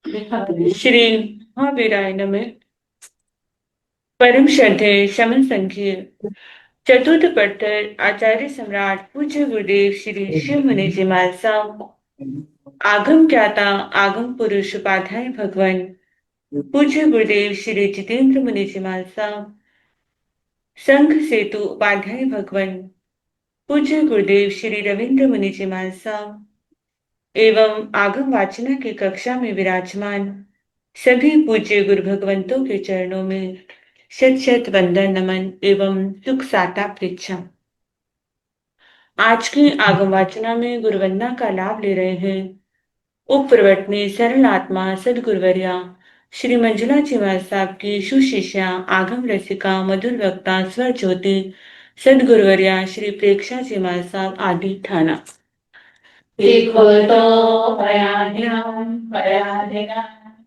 श्री महावीराय नमः। परम श्रद्धेय शमन संघीय चतुर्थ पट्टर आचार्य सम्राट पूज्य गुरुदेव श्री शिव मुनि जी महाराज आगम ज्ञाता आगम पुरुष उपाध्याय भगवान पूज्य गुरुदेव श्री जितेंद्र मुनि जी महाराज संघ सेतु उपाध्याय भगवान पूज्य गुरुदेव श्री रविंद्र मुनि जी महाराज एवं आगम वाचना की कक्षा में विराजमान सभी पूज्य गुरु भगवंतों के चरणों में शत शत वंदन नमन एवं सुख साता पृच्छा। आज की आगम वाचना में गुरुवंदना का लाभ ले रहे हैं उप प्रवर्तनी सरल आत्मा सदगुरुवर्या श्री मंजुला जी महाराज साहब की सुशिष्या आगम रसिका मधुर वक्ता स्वर ज्योति सदगुरुवर्या श्री प्रेक्षा जी महाराज साहब आदि ठाना। देखो तो पराधिना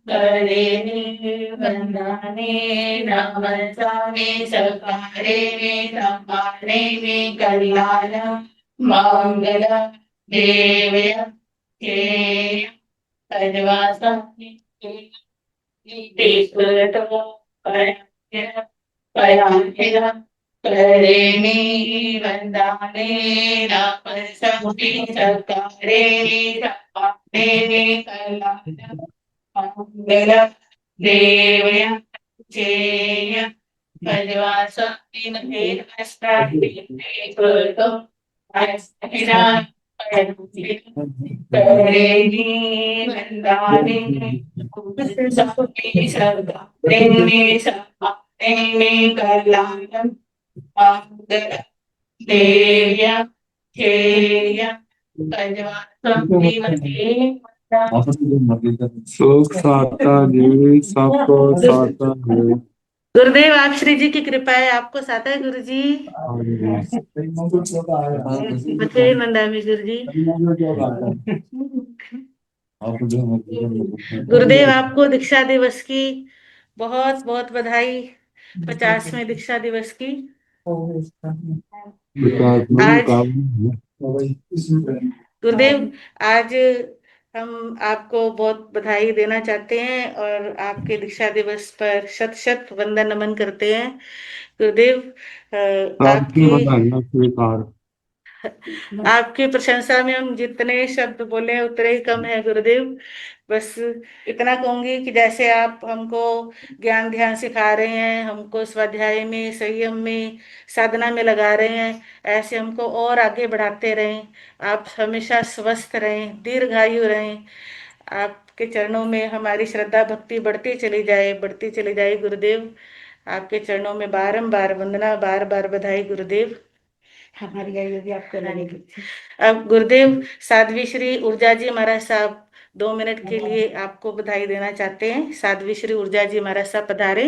करे वंदाने नमस्ते सकारे समाने कल्याण मंगल देवय के सर्वासा देखो तो पराधिना करेणी वंदाने नमस्ते सकारे समाने कल्याण मंगल देवय जय सर्वासक्ति तो करेणी वंदाने नमस्ते सकारे समाने कल्याण मंगल देव्या चेय सुख साता जी सबको साता है। गुरुदेव आप श्री जी की कृपा है, आपको साता है गुरु जी। बथेरे मंदामी गुरु जी। गुरुदेव आपको दीक्षा दिवस की बहुत बहुत बधाई। 50वें दीक्षा दिवस की। आज गुरुदेव आज हम आपको बहुत बधाई देना चाहते हैं और आपके दीक्षा दिवस पर शत शत वंदन नमन करते हैं गुरुदेव। आपकी आपकी प्रशंसा में हम जितने शब्द बोले हैं उतने ही कम है गुरुदेव। बस इतना कहूंगी कि जैसे आप हमको ज्ञान ध्यान सिखा रहे हैं, हमको स्वाध्याय में संयम में साधना में लगा रहे हैं, ऐसे हमको और आगे बढ़ाते रहें। आप हमेशा स्वस्थ रहें, दीर्घायु रहें। आपके चरणों में हमारी श्रद्धा भक्ति बढ़ती चली जाए गुरुदेव। आपके चरणों में बारंबार वंदना, बार बार बधाई गुरुदेव। हमारी आयु भी आपको लगेगी। अब गुरुदेव साध्वी श्री ऊर्जा जी महाराज साहब 2 मिनट के लिए आपको बधाई देना चाहते हैं। साध्वी श्री ऊर्जा जी महाराज साहब पधारे।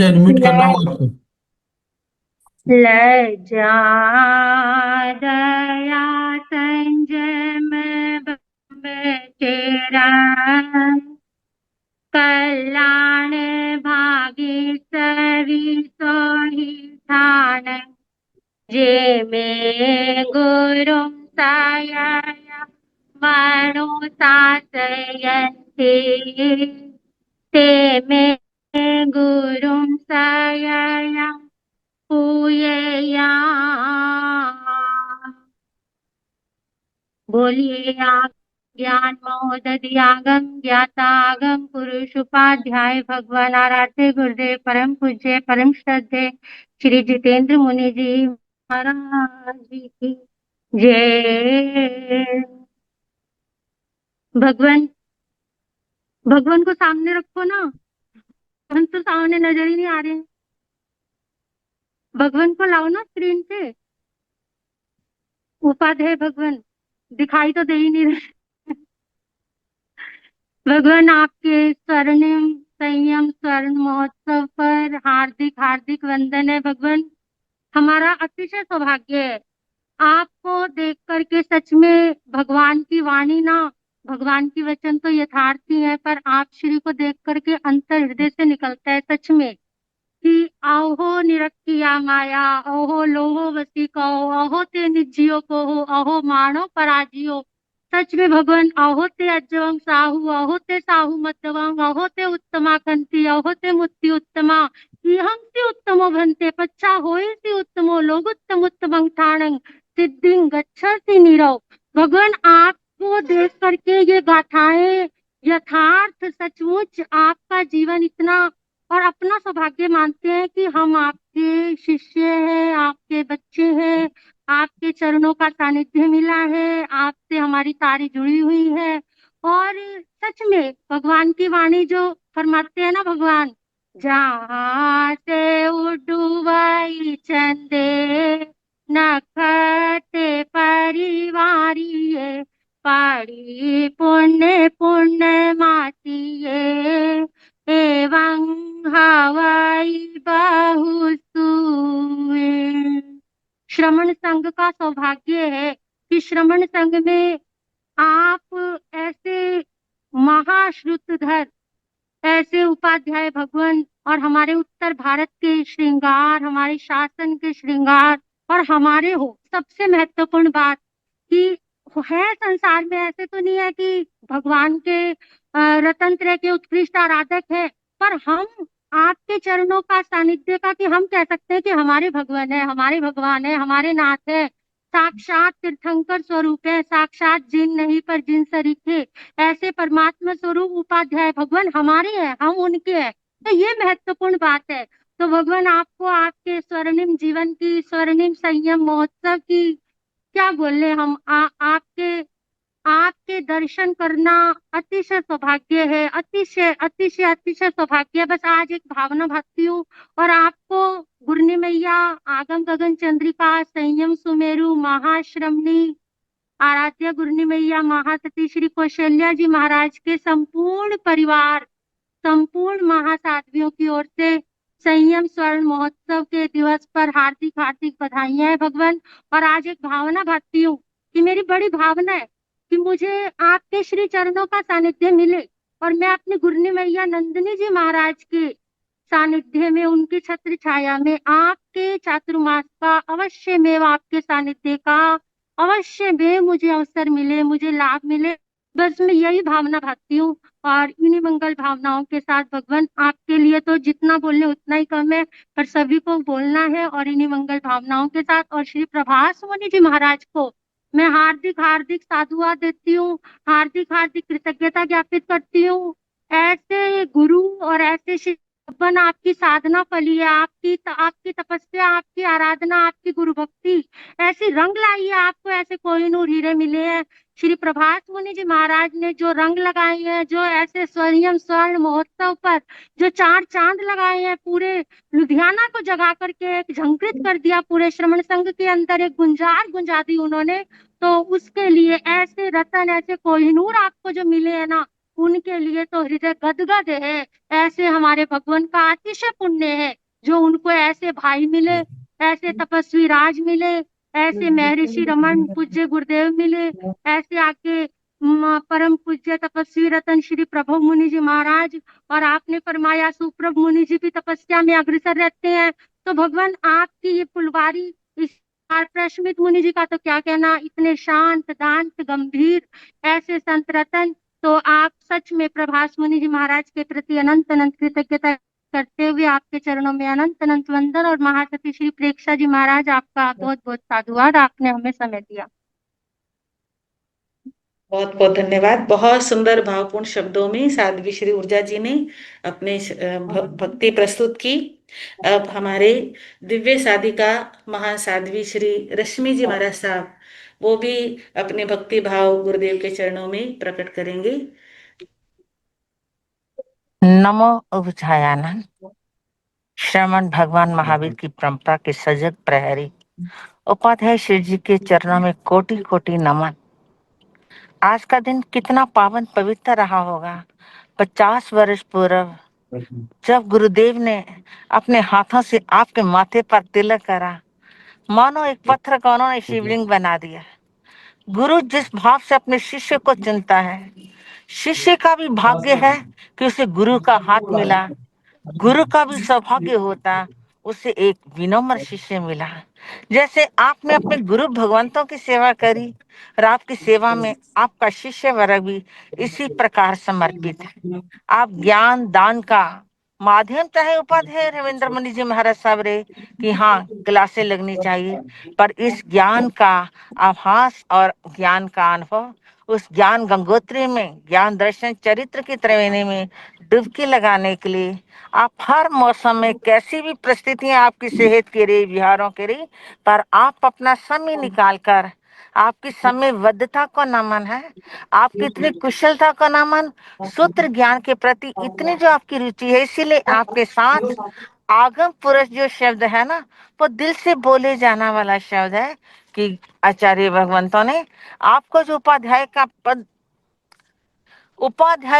एडमिट करना होगा। लज्जा दया संयम तेरा कल्याण भागी सरी सोही ठान जे में गुरु साया मनो सासयन्ति ते में गुरु साया पूयया। बोलिए ज्ञान महोदयागम ज्ञातागम पुरुष उपाध्याय भगवान आराध्य गुरुदेव परम पूज्य परम श्रद्धेय श्री जितेंद्र मुनि जी महाराज जी की जय। भगवान भगवान को सामने रखो ना, हम तो सामने नजर ही नहीं आ रहे हैं। भगवान को लाओ ना स्क्रीन पे। उपाध्याय भगवान दिखाई तो दे ही नहीं रहे। भगवान आपके स्वर्णिम संयम स्वर्ण महोत्सव पर हार्दिक हार्दिक वंदन है। भगवान हमारा अतिशय सौभाग्य है आपको देख करके। सच में भगवान की वाणी ना, भगवान की वचन तो यथार्थ ही है, पर आप श्री को देख करके अंतर हृदय से निकलता है सच में। कि अहो निरक्किया माया, अहो लोहो वसिको, अहो ते निज्जियो को हो, अहो मानो पराजियो। सच में भगवान अहो ते अज्जवं साहु, अहो ते साहु मध्यवं, अहो ते उत्तमा कंति, अहो ते मुक्ति उत्तमा, इहंसि उत्तमो भन्ते, पच्छा होयसि उत्तमो लोगुत्तम उत्तमं ठाणं सिद्धिं गच्छति नीरव। भगवान आपको देख करके ये गाथाएं यथार्थ सचमुच आपका जीवन इतना और अपना सौभाग्य मानते हैं कि हम आपके शिष्य हैं, आपके बच्चे हैं, आपके चरणों का सानिध्य मिला है, आपसे हमारी तारी जुड़ी हुई है। और सच में भगवान की वाणी जो फरमाते हैं ना भगवान, जहाँ से उडुवई चंदे नखते परिवारिये, पाड़ी पुण्य पुण्य मातिये, एवं हवाई बहु सुए। श्रमण संघ का सौभाग्य है कि श्रमण संघ में आप ऐसे महाश्रुतधर, ऐसे उपाध्याय भगवान और हमारे उत्तर भारत के श्रृंगार, हमारे शासन के श्रृंगार और हमारे हो। सबसे महत्वपूर्ण बात कि है संसार में ऐसे तो नहीं है कि भगवान के रतन त्रय के उत्कृष्ट आराधक है, पर हम आपके चरणों का सानिध्य का कि हम कह सकते हैं कि हमारे भगवान है, हमारे भगवान है, हमारे नाथ है, साक्षात तीर्थंकर स्वरूप है, साक्षात जिन नहीं पर जिन सरीखे, ऐसे परमात्मा स्वरूप उपाध्याय भगवान हमारे हैं, हम उनके हैं। तो ये महत्वपूर्ण बात है। तो भगवान आपको आपके स्वर्णिम जीवन की, स्वर्णिम संयम महोत्सव की क्या बोले हम, आपके आपके दर्शन करना अतिशय सौभाग्य है, अतिशय अतिशय अतिशय सौभाग्य है। बस आज एक भावना भागती हूँ और आपको गुरनी मैया, आगम गगन चंद्रिका, संयम सुमेरु, महाश्रमणी, आराध्या गुरनी मैया, महासती श्री कौशल्या जी महाराज के संपूर्ण परिवार, संपूर्ण महासाध्वियों की ओर से संयम स्वर्ण महोत्सव के दिवस पर हार्दिक हार्दिक बधाइयां हैं भगवान। और आज एक भावना भागती हूँ कि मेरी बड़ी भावना है कि मुझे आपके श्री चरणों का सानिध्य मिले और मैं अपनी गुरनी मैया नंदिनी जी महाराज के सानिध्य में, उनकी छत्र छाया में, आपके चातुर्मास का अवश्य में, आपके सानिध्य का अवश्य में मुझे अवसर मिले, मुझे लाभ मिले। बस मैं यही भावना भागती हूँ और इन्हीं मंगल भावनाओं के साथ भगवान आपके लिए तो जितना बोलने उतना ही कम है, पर सभी को बोलना है। और इन्हीं मंगल भावनाओं के साथ और श्री प्रभास मुनि जी महाराज को मैं हार्दिक हार्दिक साधुवाद देती हूँ, हार्दिक हार्दिक कृतज्ञता ज्ञापित करती हूँ। ऐसे गुरु और ऐसे शिष्य, आपकी साधना फली है, आपकी तपस्या, आपकी आराधना, आपकी गुरु भक्ति ऐसी रंग लाई है, आपको ऐसे कोहिनूर हीरे मिले हैं। श्री प्रभास मुनि जी महाराज ने जो रंग लगाए हैं, जो ऐसे स्वर्णिम स्वर्ण महोत्सव पर जो चार चांद लगाए हैं, पूरे लुधियाना को जगा करके एक झंकृत कर दिया, पूरे श्रमण संघ के अंदर एक गुंजार गुंजा दी उन्होंने। तो उसके लिए ऐसे रतन, ऐसे कोहिनूर आपको जो मिले हैं ना, उनके लिए तो हृदय गदगद है। ऐसे हमारे भगवान का अतिशय पुण्य है जो उनको ऐसे भाई मिले, ऐसे तपस्वी राज मिले, ऐसे महर्षि रमन पूज्य गुरुदेव मिले, ऐसे आके परम पूज्य तपस्वी रतन श्री प्रभु मुनि जी महाराज। और आपने फरमाया सुप्रभ मुनि जी भी तपस्या में अग्रसर रहते हैं। तो भगवान आपकी ये फुलवारी, इस प्रश्मित मुनि जी का तो क्या कहना, इतने शांत दांत गंभीर ऐसे संत रतन। तो आप सच में प्रभास मुनि जी महाराज के प्रति अनंत अनंत कृतज्ञता करते हुए आपके चरणों में अनंत अनंत वंदन। और महासती श्री प्रेक्षा जी महाराज, आपका बहुत बहुत साधुवाद, आपने हमें समय दिया। बहुत बहुत धन्यवाद। बहुत सुंदर भावपूर्ण शब्दों में साध्वी श्री ऊर्जा जी ने अपने भक्ति प्रस्तुत की। अब हमारे दिव्य साधिका महान साध्वी श्री रश्मि जी महाराज साहब, वो भी अपने भक्ति भाव गुरुदेव के चरणों में प्रकट करेंगे। नमो उभछायानंद। श्रमण भगवान महावीर की परंपरा के सजग प्रहरी उपाध्याय श्री जी के चरणों में कोटि कोटि नमन। आज का दिन कितना पावन पवित्र रहा होगा। 50 वर्ष पूर्व जब गुरुदेव ने अपने हाथों से आपके माथे पर तिलक करा, मानो एक पत्थर का उन्होंने शिवलिंग बना दिया। गुरु जिस भाव से अपने शिष्य को चुनता है, शिष्य का भी भाग्य है कि उसे गुरु का हाथ मिला, गुरु का भी सौभाग्य होता, उसे एक विनम्र शिष्य मिला। जैसे आपने अपने गुरु भगवंतों की सेवा करी और आपकी सेवा में आपका शिष्य वर्ग भी इसी प्रकार समर्पित है। आप ज्ञान दान का माध्यम, चाहे उपाध्याय रविंद्र मुनि जी महाराज साहब रे कि हाँ क्लासें लगनी चाहिए, पर इस ज्ञान का आभास और ज्ञान का अनुभव, उस ज्ञान गंगोत्री में ज्ञान दर्शन चरित्र की त्रिवेणी में डुबकी लगाने के लिए आप हर मौसम में, कैसी भी परिस्थितियां आपकी सेहत के रही, विहारों के रही, पर आप अपना समय निकाल कर, आपकी समयबद्धता को नमन है, आपकी इतनी कुशलता को नमन, सूत्र ज्ञान के प्रति इतनी जो आपकी रुचि है, इसीलिए आपके साथ आगम पुरुष जो शब्द है ना, वो दिल से बोले जाना वाला शब्द है कि आचार्य भगवंतों ने आपको जो उपाध्याय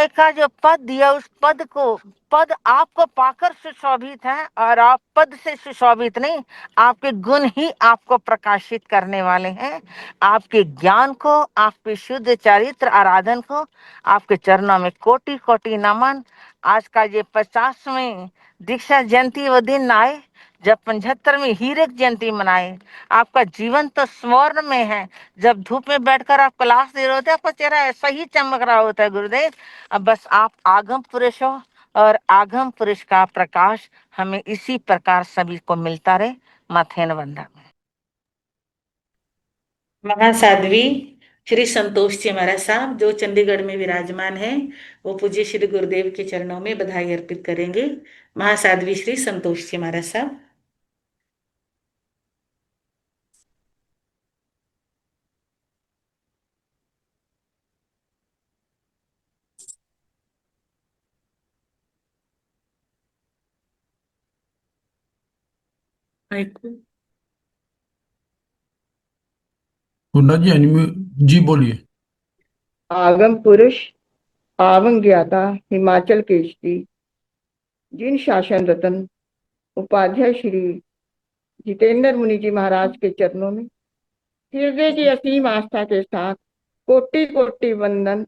का जो पद दिया, उस पद आपको पाकर सुशोभित है, और आप पद से सुशोभित नहीं, आपके गुण ही आपको प्रकाशित करने वाले हैं। आपके ज्ञान को, आपके शुद्ध चरित्र आराधन को, आपके चरणों में कोटि कोटि नमन। आज का ये 50वें दीक्षा जयंती वो दिन आए जब 75वीं हीरक जयंती मनाए। आपका जीवन तो स्वर्ण में है। जब धूप में बैठकर आप क्लास दे रहे होते, आपका चेहरा ऐसा ही चमक रहा होता है गुरुदेव। अब बस आप आगम पुरुष हो, और आगम पुरुष का प्रकाश हमें इसी प्रकार सभी को मिलता रहे। माथेन वंदन। महासाध्वी श्री संतोष जी महाराज साहब जो चंडीगढ़ में विराजमान हैं, वो पूज्य श्री गुरुदेव के चरणों में बधाई अर्पित करेंगे। महासाध्वी श्री संतोष जी महाराज साहब। मुन्ना जी जी बोलिए। आगम पुरुष, आगम ज्ञाता, हिमाचल केसरी, जिन शासन रतन उपाध्याय श्री जितेंद्र मुनि जी महाराज के चरणों में हृदय की असीम आस्था के साथ कोटि कोटि वंदन।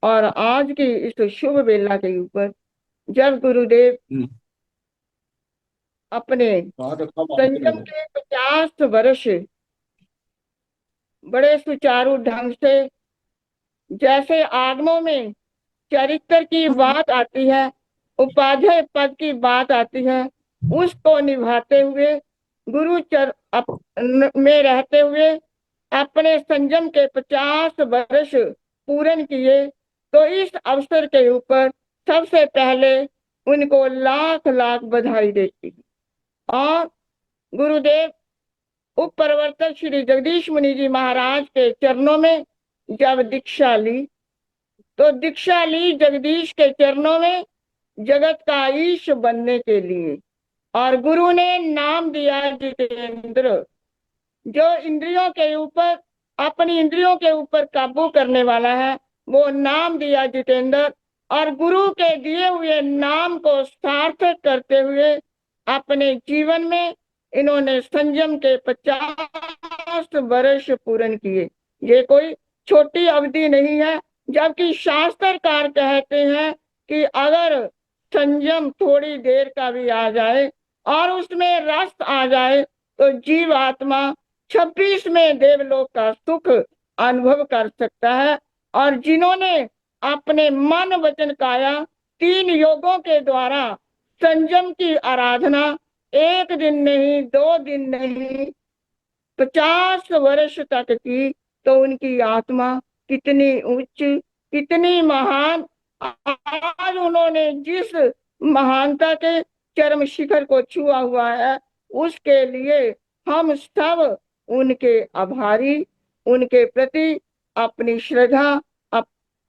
और आज की इस शुभ बेला के ऊपर जब गुरुदेव अपने संयम के 50 वर्ष बड़े सुचारू ढंग से, जैसे आगमों में चरित्र की बात आती है, उपाध्याय पद की बात आती है, उसको निभाते हुए में रहते हुए अपने संयम के 50 वर्ष पूर्ण किए। तो इस अवसर के ऊपर सबसे पहले उनको लाख लाख बधाई देती हूँ। और गुरुदेव उप प्रवर्तक श्री जगदीश मुनि जी महाराज के चरणों में जब दीक्षा ली, तो दीक्षा ली जगदीश के चरणों में जगत का ईश बनने के लिए। और गुरु ने नाम दिया जितेंद्र, जो इंद्रियों के ऊपर, अपनी इंद्रियों के ऊपर काबू करने वाला है, वो नाम दिया जितेंद्र। और गुरु के दिए हुए नाम को सार्थक करते हुए अपने जीवन में इन्होंने संयम के 50 वर्ष पूर्ण किए। ये कोई छोटी अवधि नहीं है, जबकि शास्त्रकार कहते हैं कि अगर संयम थोड़ी देर का भी आ जाए और उसमें रस आ जाए, तो जीव आत्मा 26वें देवलोक का सुख अनुभव कर सकता है। और जिन्होंने अपने मन वचन काया 3 योगों के द्वारा संयम की आराधना 1 दिन नहीं, 2 दिन नहीं, 50 वर्ष तक की, तो उनकी आत्मा कितनी उच्च, कितनी महान। आज उन्होंने जिस महानता के चरम शिखर को छुआ हुआ है, उसके लिए हम सब उनके आभारी, उनके प्रति अपनी श्रद्धा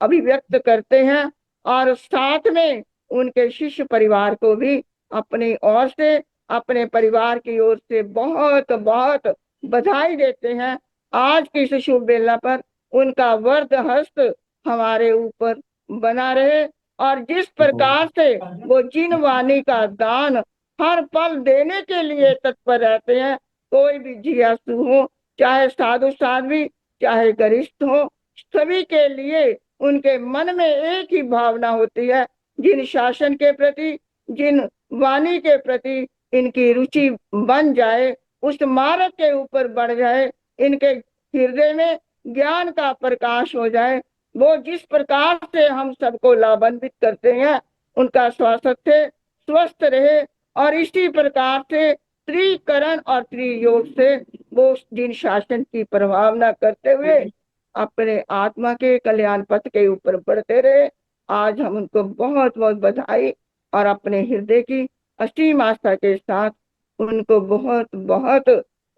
अभिव्यक्त करते हैं। और साथ में उनके शिष्य परिवार को भी अपनी ओर से, अपने परिवार की ओर से बहुत बहुत बधाई देते हैं। आज की इस शुभ बेला पर उनका वरद हस्त हमारे ऊपर बना रहे। और जिस प्रकार से वो जिन वाणी का दान हर पल देने के लिए तत्पर रहते हैं, कोई भी जिज्ञासु हो, चाहे साधु साध्वी, चाहे गरिष्ठ हो, सभी के लिए उनके मन में एक ही भावना होती है, जिन शासन के प्रति, जिन वाणी के प्रति इनकी रुचि बन जाए, उस मार्ग के ऊपर बढ़ जाए, इनके हृदय में ज्ञान का प्रकाश हो जाए, वो जिस प्रकार से हम सबको लाभान्वित करते हैं, उनका स्वास्थ्य स्वस्थ रहे और इसी प्रकार से त्रिकरण और त्रियोग से वो जिन शासन की प्रभावना करते हुए अपने आत्मा के कल्याण पथ के ऊपर बढ़ते रहे। आज हम उनको बहुत बहुत बधाई और अपने हृदय की असीम आस्था के साथ उनको बहुत बहुत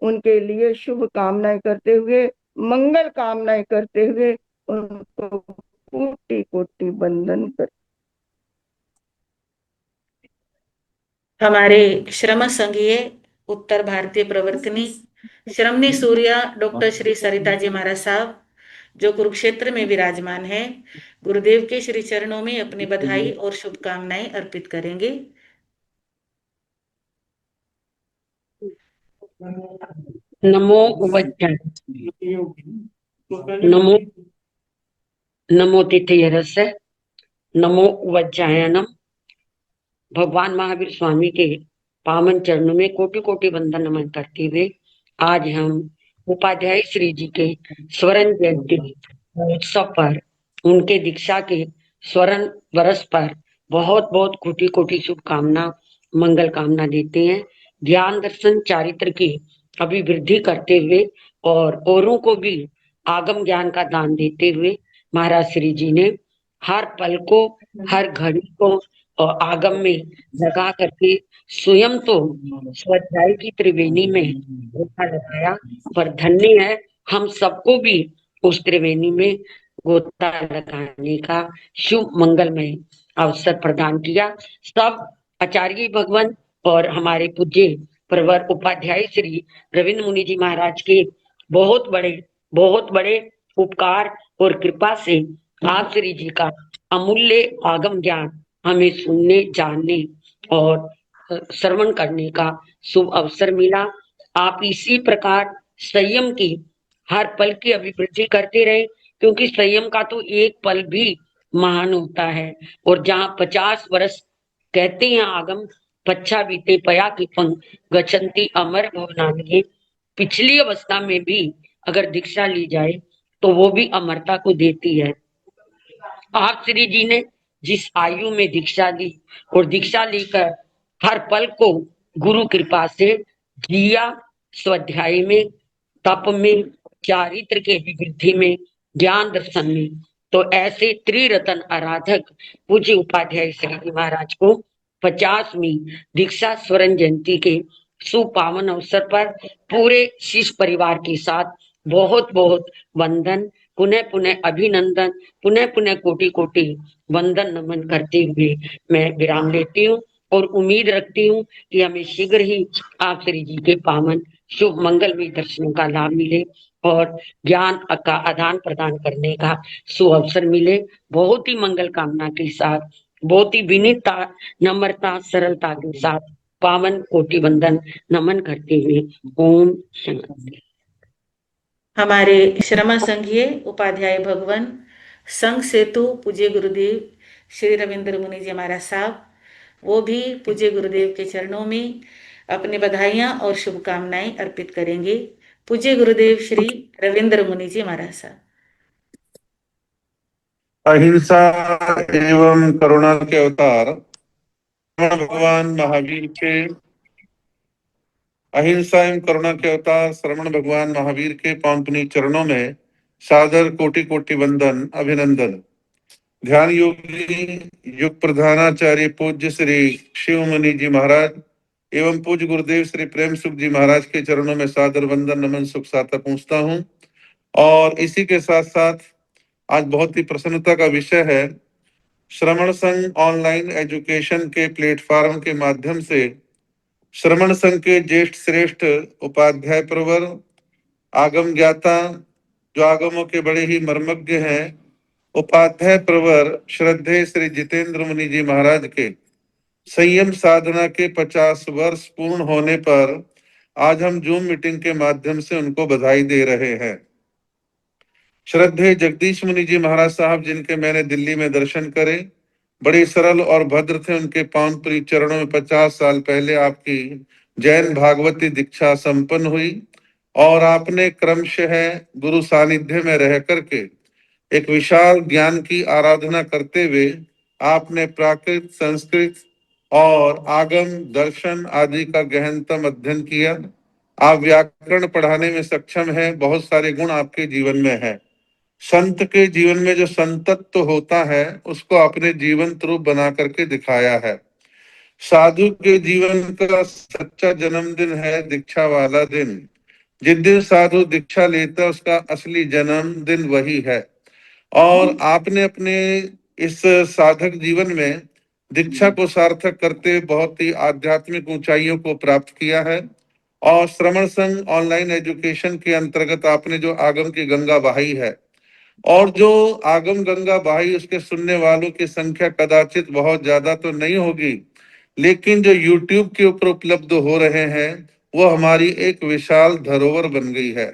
उनके लिए शुभ कामनाएं करते हुए, मंगल कामनाएं करते हुए उनको कोटि कोटि वंदन कर। हमारे श्रम संघीय उत्तर भारतीय प्रवर्तनी श्रमणी सूर्या डॉक्टर श्री सरिता जी महाराज साहब, जो कुरुक्षेत्र में विराजमान है, गुरुदेव के श्री चरणों में अपनी बधाई और शुभकामनाएं अर्पित करेंगे। नमो उवज्जन नमो नमो तिथयरस्य नमो उवज्जायनम। भगवान महावीर स्वामी के पावन चरणों में कोटि कोटि वंदन नमन करते हुए आज हम उपाध्याय श्री जी के स्वर्ण जयंती उत्सव पर, उनके दीक्षा के स्वर्ण वर्ष पर बहुत बहुत कोटि कोटि शुभकामना मंगल कामना देते हैं। ज्ञान दर्शन चारित्र की अभिवृद्धि करते हुए और औरों को भी आगम ज्ञान का दान देते हुए महाराज श्री जी ने हर पल को, हर घड़ी को और आगम में लगा करके स्वयं तो स्वाध्याय की त्रिवेणी में गोता लगाया, पर धन्य है हम सबको भी उस त्रिवेणी में गोता लगाने का शुभ मंगलमय अवसर प्रदान किया। सब आचार्य भगवान और हमारे पूज्य प्रवर उपाध्याय श्री रविंद्र मुनि जी महाराज के बहुत बड़े उपकार और कृपा से आप श्री जी का अमूल्य आगम ज्ञान हमें सुनने, जानने और श्रवण करने का शुभ अवसर मिला। आप इसी प्रकार संयम की हर पल की अभिवृद्धि करते रहे, क्योंकि संयम का तो एक पल भी महान होता है। और जहाँ 50 वर्ष कहते हैं आगम पच्छा बीते पया की पंग गच्छन्ति अमर भवनानि, पिछली अवस्था में भी अगर दीक्षा ली जाए तो वो भी अमरता को देती है। आप श्री जी ने जिस आयु में दीक्षा ली और दीक्षा लेकर हर पल को गुरु कृपा से जिया, स्वाध्याय में, तप में, चारित्र के अभिवृद्धि में, ज्ञान दर्शन में, तो ऐसे त्रिरत्न आराधक पूज्य उपाध्याय श्री जी महाराज को 50वीं दीक्षा स्वर्ण जयंती के सुपावन अवसर पर पूरे शिष्य परिवार के साथ बहुत बहुत वंदन, पुनः पुनः अभिनंदन, पुनः पुनः कोटि कोटि वंदन नमन करते हुए मैं विराम लेती हूँ और उम्मीद रखती हूँ कि हमें शीघ्र ही आप श्री जी के पावन शुभ मंगलमय दर्शनों का लाभ मिले और ज्ञान का आदान प्रदान करने का सुअवसर मिले। बहुत ही मंगल कामना के साथ, बहुत ही विनीतता, नम्रता, सरलता के साथ पावन कोटि वंदन नमन करते हुए ओम शांति। हमारे श्रम संघीय उपाध्याय भगवान संघ सेतु पूज्य गुरुदेव श्री रविंद्र मुनि जी महाराज साहब, वो भी पूज्य गुरुदेव के चरणों में अपनी बधाइयां और शुभकामनाएं अर्पित करेंगे। पूज्य गुरुदेव श्री रविंद्र मुनि जी महाराज साहब। अहिंसा एवं करुणा के अवतार भगवान महावीर के अहिंसा एवं करुणा के अवतार श्रवण भगवान महावीर के पावनी चरणों में सादर कोटि कोटि वंदन अभिनंदन। ध्यान योगी युग प्रधानाचार्य पूज्य श्री शिव मुनि जी महाराज एवं पूज्य गुरुदेव श्री प्रेम सुख जी महाराज के चरणों में सादर वंदन नमन सुख साता पहुंचता हूं। और इसी के साथ साथ आज बहुत ही प्रसन्नता का विषय है, श्रवण संघ ऑनलाइन एजुकेशन के प्लेटफॉर्म के माध्यम से श्रवण संघ के ज्येष्ठ श्रेष्ठ उपाध्याय प्रवर, आगम ज्ञाता, जो आगमों के बड़े ही मर्मज्ञ हैं, उपाध्याय प्रवर श्रद्धेय श्री जितेंद्र मुनि जी महाराज के संयम साधना के 50 वर्ष पूर्ण होने पर आज हम जूम मीटिंग के माध्यम से उनको बधाई दे रहे हैं। श्रद्धेय जगदीश मुनि जी महाराज साहब, जिनके मैंने दिल्ली में दर्शन करे, बड़े सरल और भद्र थे। उनके पावन पुरी चरणों में 50 साल पहले आपकी जैन भागवती दीक्षा संपन्न हुई और आपने क्रमशः गुरु सानिध्य में रह करके एक विशाल ज्ञान की आराधना करते हुए आपने प्राकृत, संस्कृत और आगम, दर्शन आदि का गहनतम अध्ययन किया। आप व्याकरण पढ़ाने में सक्षम हैं। बहुत सारे गुण आपके जीवन में है। संत के जीवन में जो संतत्व होता है उसको आपने जीवंत रूप बना करके दिखाया है। साधु के जीवन का सच्चा जन्मदिन है दीक्षा वाला दिन। जिस दिन साधु दीक्षा लेता उसका असली जन्मदिन वही है। और आपने अपने इस साधक जीवन में दीक्षा को सार्थक करते बहुत ही आध्यात्मिक ऊंचाइयों को प्राप्त किया है। और श्रमण संघ ऑनलाइन एजुकेशन के अंतर्गत आपने जो आगम की गंगा बहाई है और जो आगम गंगा बहाई उसके सुनने वालों की संख्या कदाचित बहुत ज्यादा तो नहीं होगी, लेकिन जो YouTube के ऊपर उपलब्ध हो रहे हैं वो हमारी एक विशाल धरोहर बन गई है।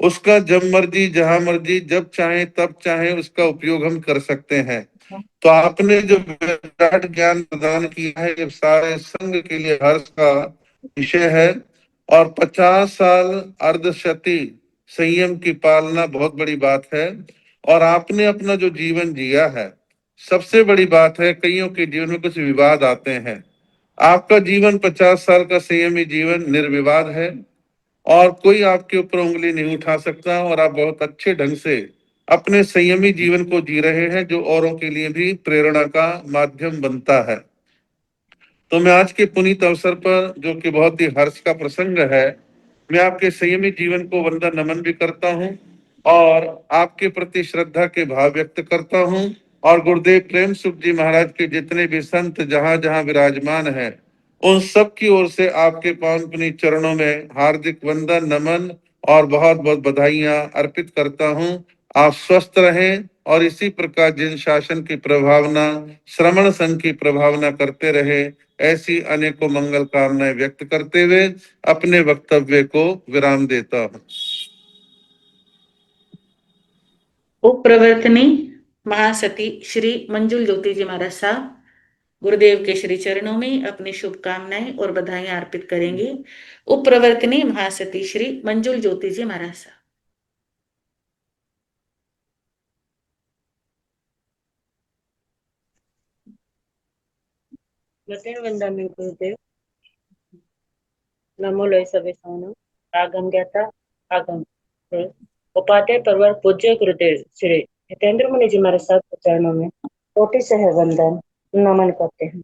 उसका जब मर्जी, जहां मर्जी, जब चाहे तब चाहे उसका उपयोग हम कर सकते हैं। तो आपने जो विराट ज्ञान प्रदान किया है ये सारे संघ के लिए हर्ष का विषय है। और 50 साल अर्धशती संयम की पालना बहुत बड़ी बात है। और आपने अपना जो जीवन जिया है, सबसे बड़ी बात है, कईयों के जीवन में कुछ विवाद आते हैं। आपका जीवन 50 साल का संयमी जीवन निर्विवाद है और कोई आपके ऊपर उंगली नहीं उठा सकता। और आप बहुत अच्छे ढंग से अपने संयमी जीवन को जी रहे हैं जो औरों के लिए भी प्रेरणा का माध्यम बनता है। तो मैं आज के पुनीत अवसर पर, जो कि बहुत ही हर्ष का प्रसंग है, मैं आपके संयमी जीवन को वंदन नमन भी करता हूँ और आपके प्रति श्रद्धा के भाव व्यक्त करता हूँ। और गुरुदेव प्रेम सुख जी महाराज के जितने भी संत जहां जहां विराजमान हैं उन सब की ओर से आपके पावन पुनीत चरणों में हार्दिक वंदन नमन और बहुत बहुत बधाइयां अर्पित करता हूँ। आप स्वस्थ रहें और इसी प्रकार जिन शासन की प्रभावना, श्रमण संघ की प्रभावना करते रहे, ऐसी अनेकों मंगल कामनाएं व्यक्त करते हुए अपने वक्तव्य को विराम देता हूँ। उपप्रवर्तनी महासती श्री मंजुल ज्योति जी महाराज साहब गुरुदेव के श्री चरणों में अपनी शुभकामनाएं और बधाइयां अर्पित करेंगे। उपप्रवर्तनी महासती श्री मंजुल ज्योति जी महाराज साहब। वंदन गुरुदेव। नमो लोय सवेसानो आगम ज्ञाता आगम उपाध्याय परवर पूज्य गुरुदेव श्री हितेंद्र मुनि जी महाराज साहब के चरणों में कोटि से वंदन नमन करते हैं।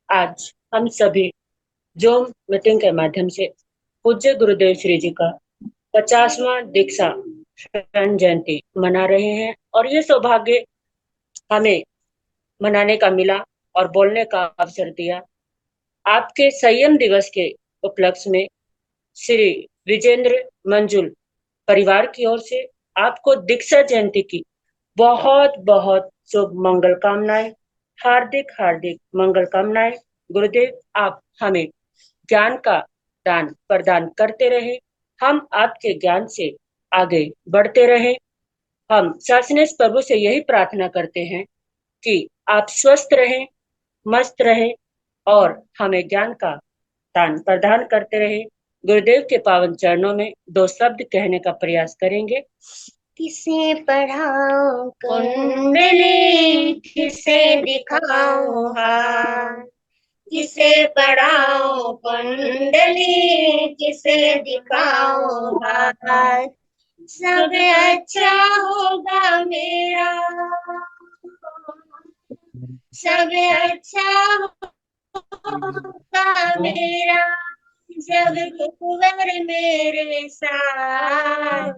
आज हम सभी जूम मीटिंग के माध्यम से पूज्य गुरुदेव श्री जी का 50वां दीक्षा शरण जयंती मना रहे हैं और ये सौभाग्य हमें मनाने का मिला और बोलने का अवसर दिया। आपके संयम दिवस के उपलक्ष्य में श्री विजेंद्र मंजुल परिवार की ओर से आपको दीक्षा जयंती की बहुत बहुत शुभ मंगल कामनाएं, हार्दिक हार्दिक मंगल कामनाएं। गुरुदेव आप हमें ज्ञान का दान प्रदान करते रहे, हम आपके ज्ञान से आगे बढ़ते रहे। हम शासनेश प्रभु से यही प्रार्थना करते हैं कि आप स्वस्थ रहें, मस्त रहें और हमें ज्ञान का दान प्रदान करते रहे। गुरुदेव के पावन चरणों में 2 शब्द कहने का प्रयास करेंगे। किसे पढ़ाऊं कुंडली, किसे दिखाऊं हार, किसे पढ़ाऊं कुंडली, किसे दिखाऊं हार, सब अच्छा होगा मेरा, सब अच्छा होगा मेरा, जब कुंवर मेरे साथ।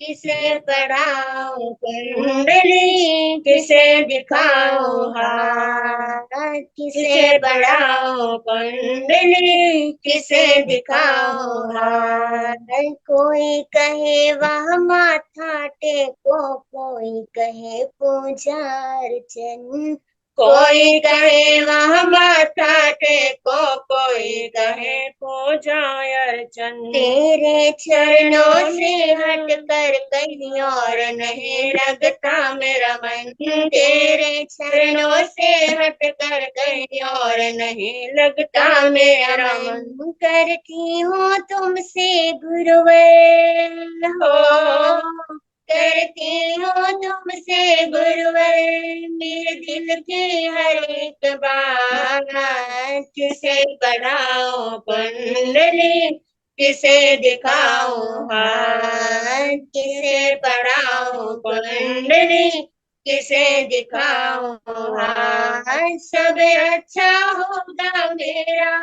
किसे पढ़ाऊं कुंडली, किसे दिखाऊं हार, किसे पढ़ाऊं कुंडली, किसे दिखाऊं हार। कोई कहे वह माथा टेको, कोई कहे पूजा अर्चन, कोई कहे वहाँ माथा टेको, कोई कहे पूजा अर्चन। तेरे चरणों से हट कर कहीं और नहीं लगता मेरा मन। तेरे चरणों से हट कर कहीं और नहीं लगता मेरा मन। करती हूँ तुमसे गुरुवर हो, करती हूँ तुमसे गुरुवर, मेरे दिल की हर एक बात। किसे पढ़ाऊं कुंडली, किसे दिखाऊं हाथ, किसे पढ़ाऊं कुंडली, किसे दिखाऊं हाथ। सब अच्छा होगा मेरा,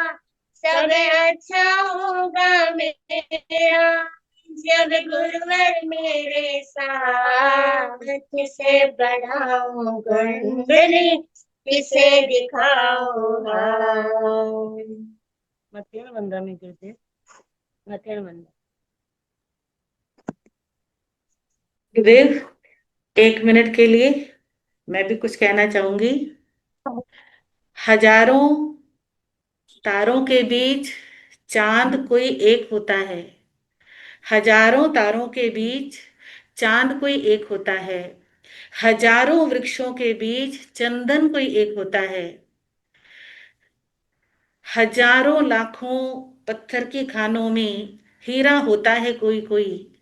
सब अच्छा होगा मेरा, जब गुरुवर मेरे साथ। किसे बढ़ाऊं कुंडली, किसे दिखाऊं हाथ। मथेण वंदा में गिरते, मथेण वंदा। गुरुदेव, 1 मिनट के लिए मैं भी कुछ कहना चाहूंगी। हजारों तारों के बीच चांद कोई एक होता है, हजारों तारों के बीच चांद कोई एक होता है, हजारों वृक्षों के बीच चंदन कोई एक होता है, हजारों लाखों पत्थर की खानों में हीरा होता है कोई कोई,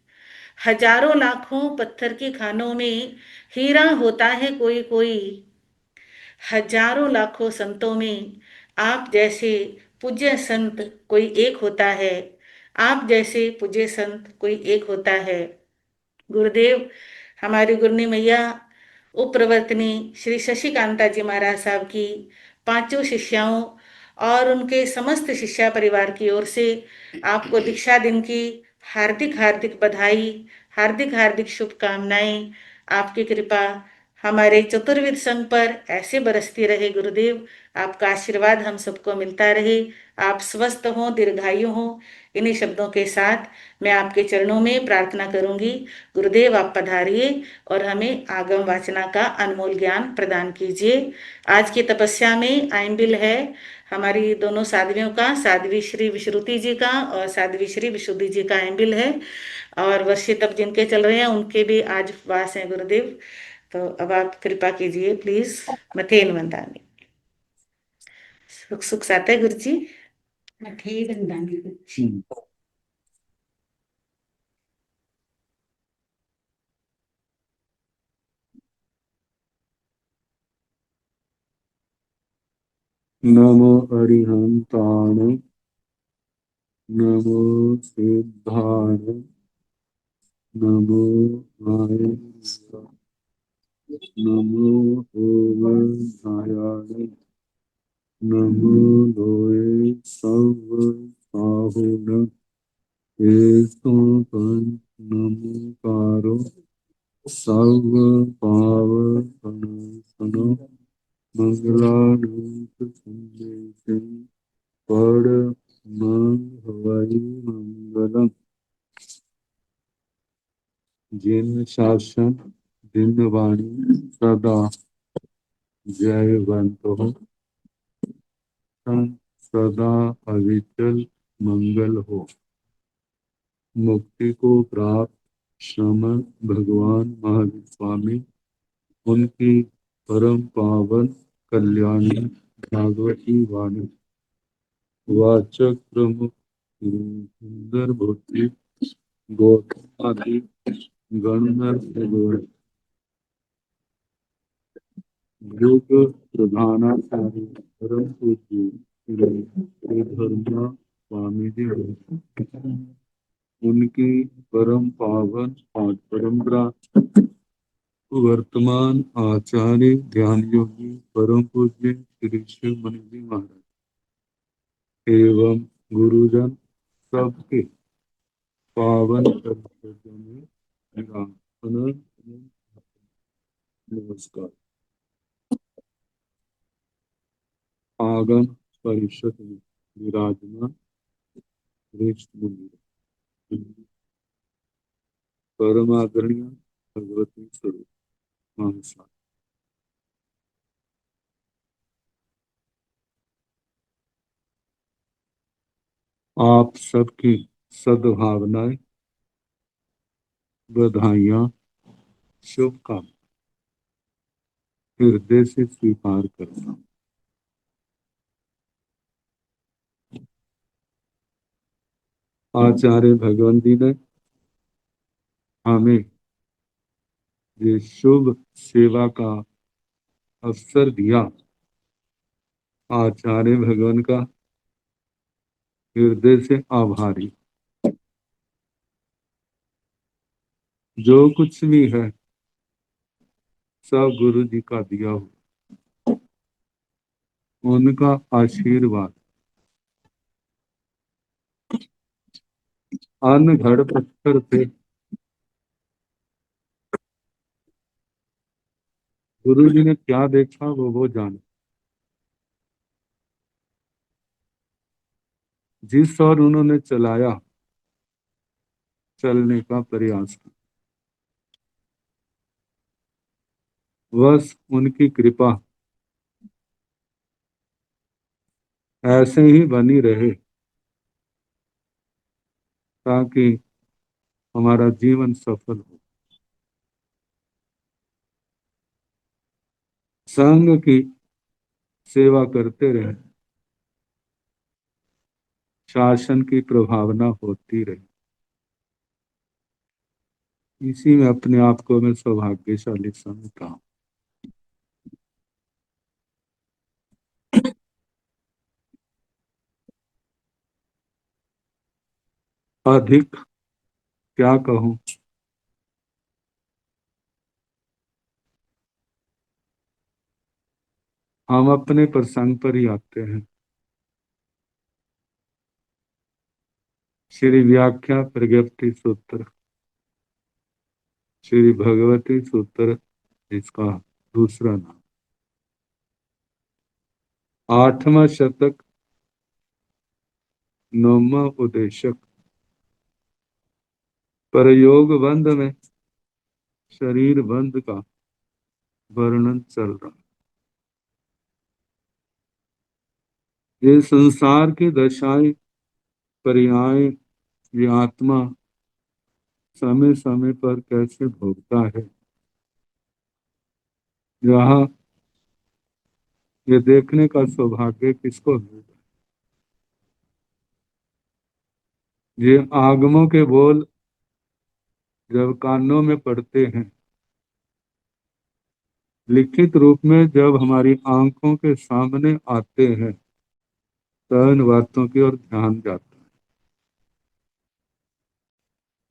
हजारों लाखों पत्थर की खानों में हीरा होता है कोई कोई, हजारों लाखों संतों में आप जैसे पूज्य संत कोई एक होता है, आप जैसे पूज्य संत कोई एक होता है। गुरुदेव, हमारी गुरनी मैया उपप्रवर्तनी श्री शशिकांता जी महाराज साहब की पांचों शिष्याओं और उनके समस्त शिष्या परिवार की ओर से आपको दीक्षा दिन की हार्दिक हार्दिक बधाई, हार्दिक हार्दिक शुभकामनाएं। आपकी कृपा हमारे चतुर्विध संघ पर ऐसे बरसती रहे गुरुदेव, आपका आशीर्वाद हम सबको मिलता रहे, आप स्वस्थ हों, दीर्घायु हों। इन्हीं शब्दों के साथ मैं आपके चरणों में प्रार्थना करूंगी। गुरुदेव, आप पधारिए और हमें आगम वाचना का अनमोल ज्ञान प्रदान कीजिए। आज की तपस्या में आइंबिल है हमारी दोनों साध्वियों का, साध्वी श्री विश्रुति जी का और साध्वी श्री विशुद्धि जी का आइंबिल है, और वर्षी तप जिनके चल रहे हैं उनके भी आज उपवास है गुरुदेव। तो अब आप कृपा कीजिए प्लीज। मथेन वंदानी। सुख सुख साते गुरु जी। मथे वंदानी गुरु जी। नमो अरिहंताण, नमो सिद्धाण, नमो आय, नमो ओवधायाण, नमो लोये सर्व साहुन, एतो पंच नमोकारो सर्व पावनसनो, मंगलानंत संदेशं पढ़ हवै मंगलम। जिन शासन दिन वाणी सदा जयवंत हो, सदा अविचल मंगल हो। मुक्ति को प्राप्त श्रमण भगवान महावीर स्वामी, उनकी परम पावन कल्याणी भागवती वाणी, वाचक प्रमुख सुंदर भक्ति गौतम आदि गणनर युग प्रधानाचार्य परम पूज्य श्री धर्मा स्वामी जी, उनकी परम पावन पांच परंपरा वर्तमान आचार्य ध्यान योगी परम पूज्य श्री शिव मणि जी महाराज एवं गुरुजन सबके पावन चरणों में मेरा अनंत नमस्कार। आगम परिषद में विराजमान श्रेष्ठ मुनि, परम आदरणीय भगवती स्वरूप महासार, आप सबकी सद्भावनाएं, बधाइयां, शुभकामनाएं हृदय से स्वीकार करता हूं। आचार्य भगवान जी ने हमें ये शुभ सेवा का अवसर दिया। आचार्य भगवान का हृदय से आभारी। जो कुछ भी है सब गुरु जी का दिया हो, उनका आशीर्वाद। अन्न घड़ पत्थर थे, गुरु जी ने क्या देखा वो जाने। जिस और उन्होंने चलाया, चलने का प्रयास किया, बस उनकी कृपा ऐसे ही बनी रहे ताकि हमारा जीवन सफल हो। संघ की सेवा करते रहे, शासन की प्रभावना होती रही। इसी में अपने आप को मैं सौभाग्यशाली समझता हूं। अधिक क्या कहूं। हम अपने प्रसंग पर ही आते हैं। श्री व्याख्या प्रज्ञप्ति सूत्र, श्री भगवती सूत्र, इसका दूसरा नाम। 8वां शतक, 9वां उद्देशक। प्रयोग बंध में शरीर बंध का वर्णन चल रहा। ये संसार की दशाएं, पर्याय, ये आत्मा समय समय पर कैसे भोगता है, यहाँ ये देखने का सौभाग्य किसको मिलेगा। ये आगमों के बोल जब कानों में पड़ते हैं, लिखित रूप में जब हमारी आंखों के सामने आते हैं, तो इन बातों की ओर ध्यान जाता है।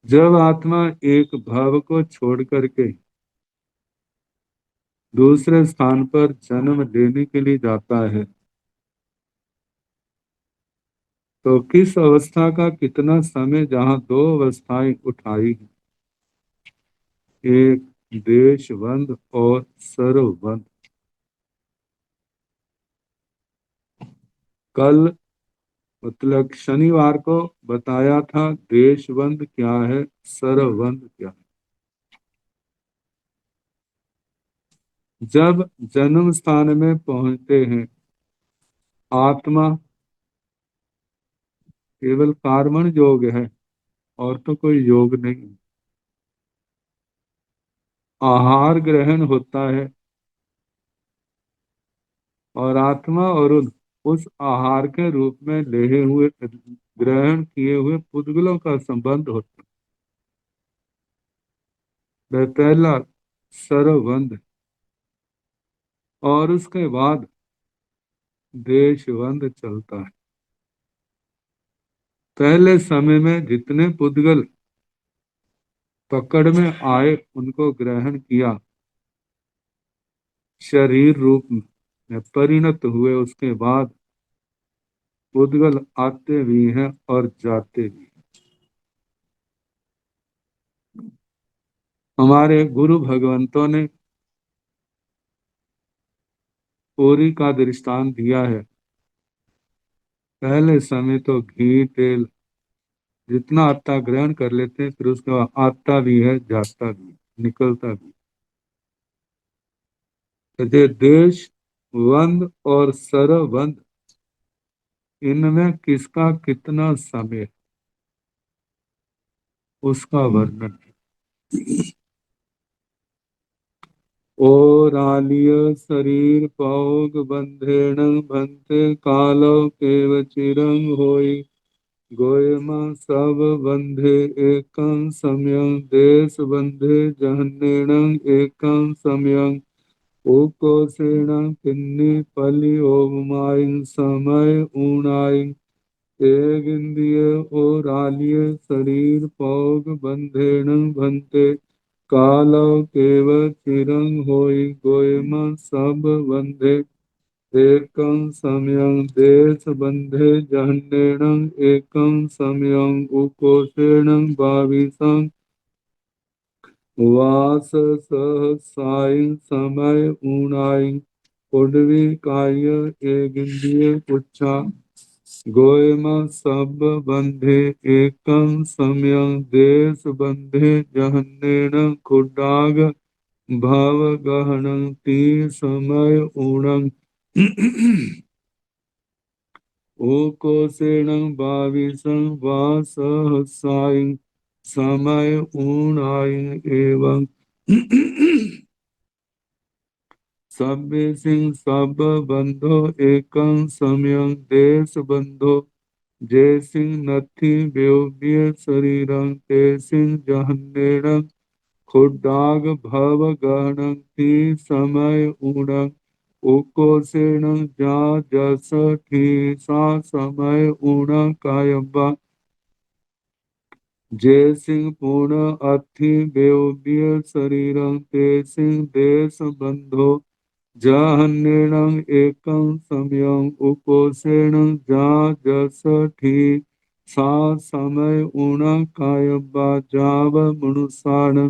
जब आत्मा एक भाव को छोड़ करके दूसरे स्थान पर जन्म लेने के लिए जाता है, तो किस अवस्था का कितना समय, जहां दो अवस्थाएं उठाई, एक देशबंध और सर्वबंध। कल मतलब शनिवार को बताया था देशबंध क्या है, सर्वबंध क्या है। जब जन्म स्थान में पहुंचते हैं, आत्मा केवल कार्मण योग है और तो कोई योग नहीं। आहार ग्रहण होता है और आत्मा और उस आहार के रूप में ले हुए ग्रहण किए हुए पुद्गलों का संबंध होता है। वह पहला सर्वबंध और उसके बाद देशबंध चलता है। पहले समय में जितने पुद्गल पकड़ में आए, उनको ग्रहण किया, शरीर रूप में परिणत हुए, उसके बाद पुद्गल आते भी हैं और जाते भी। हमारे गुरु भगवंतों ने पूरी का दृष्टांत दिया है। पहले समय तो घी तेल जितना आता ग्रहण कर लेते हैं, फिर उसके बाद आता भी है, जाता भी, निकलता भी। तो ये देश बंद और सर्वबंध इनमें किसका कितना समय, उसका वर्णन। ओरालीय शरीर पौग बंधेण भंते कालो केव चिरं होई गोयमा सब बंधे एकं समयं देश बंधे जहन्नेण एकं समयं उकोसेण किन्नी पलि ओमायं समय ऊणायं एक इंद्रिय ओरालीय शरीर पौग बंधेण भंते कालो केव चिरं होई गोयमा सब बंधे एकं समयं देश बंधे जहन्नेण एकं समयं उकोषेण बाविसं वास सहसायं समय ऊणायं उडवी काय एक इंद्रिय पुच्छा गोयमा सब बंधे एकं समयं देश बंधे जहन्नेण खुडाग भव गहनं ती समय ऊणं ओकोसेण बाविसं वासहसायं समय ऊणायं एवं सब्बे सिंह सब बंधो एकं समयं देश बंधो जय सिंह नथि बेव्य शरीरं ते सिंह जहन्नेण खुडाग भव गहनं ती समय ऊणं उकोसेण जा जस ठी सा समय ऊणा कायबा जय सिंह पूर्ण अथि बेव्य शरीरं ते सिंह देश बंधो जहन्नेण एकं समयं उकोसेण जा जस ठी सा समय ऊणा कायबा जाव मनुष्याण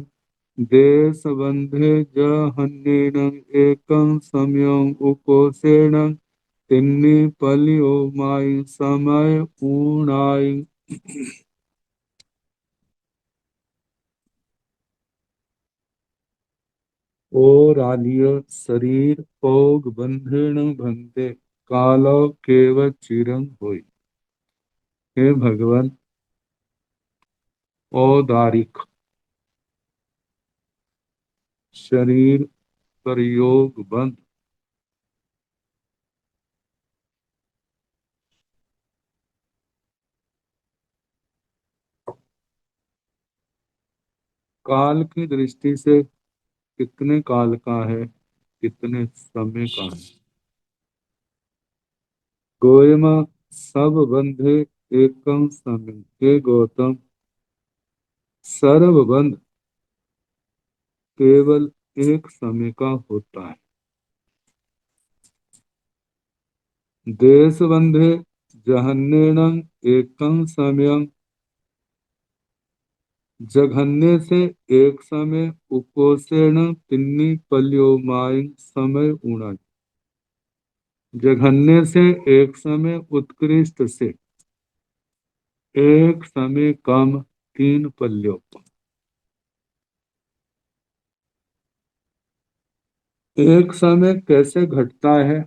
देश बंधे जहन्नेण एकं समयं उकोसेण तिन्नी पलियो माई समय ऊणाई। ओरालीय शरीर पोग बंधेण भंते कालो केव चिरं होई। हे भगवान, औदारिक शरीर पर योग बंध काल की दृष्टि से कितने काल का है, कितने समय का है। गोयमा सब बंधे एकम समय, के गौतम सर्व बंध केवल एक समय का होता है। देश बंधे जहन्नेण एकं समयं, जघन्य से एक समय, उकोसेण तिन्नी पल्योमाय समय ऊणा, जघन्य से एक समय, उत्कृष्ट से एक समय कम, तीन पल्यों। एक समय कैसे घटता है?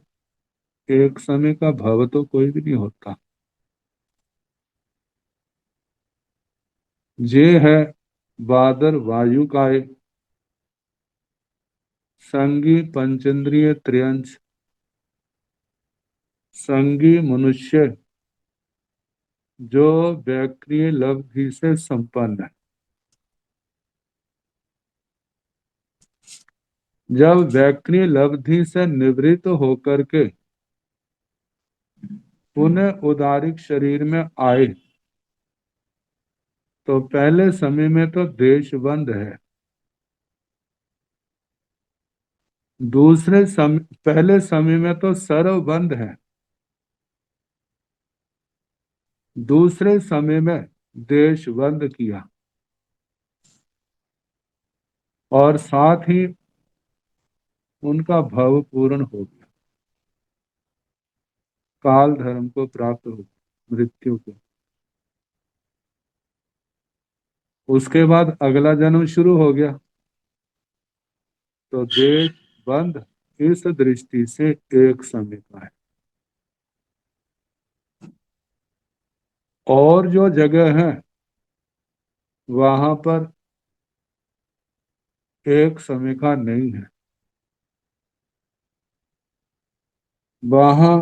एक समय का भव तो कोई भी नहीं होता। ये है बादर वायु का एक संगी पंचेंद्रिय त्रियंश, संगी मनुष्य जो व्याक्रिय लब्धि से संपन्न है। जब व्याक्रिय लब्धि से निवृत्त होकर के पुनः उदारिक शरीर में आए तो पहले समय में तो देश बंद है, दूसरे समय पहले समय में तो सर्व बंद है, दूसरे समय में देश बंद किया और साथ ही उनका भव पूर्ण हो गया, काल धर्म को प्राप्त हो गया, मृत्यु को। उसके बाद अगला जन्म शुरू हो गया तो देश बंद इस दृष्टि से एक समय का है। और जो जगह है वहां पर एक समय का नहीं है। वहां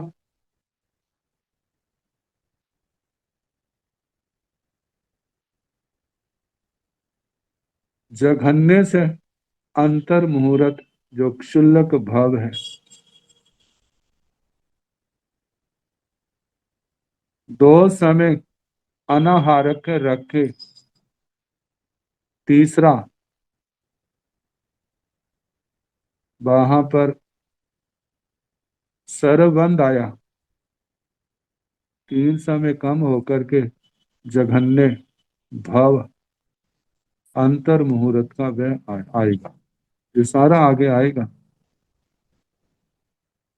जघन्य से अंतर मुहूर्त जो क्षुल्लक भाव है, दो समय अनाहारक रखे, तीसरा वहां पर सरबंद आया, तीन समय कम होकर के जघन्य भाव अंतर मुहूर्त का वह आएगा। ये सारा आगे आएगा।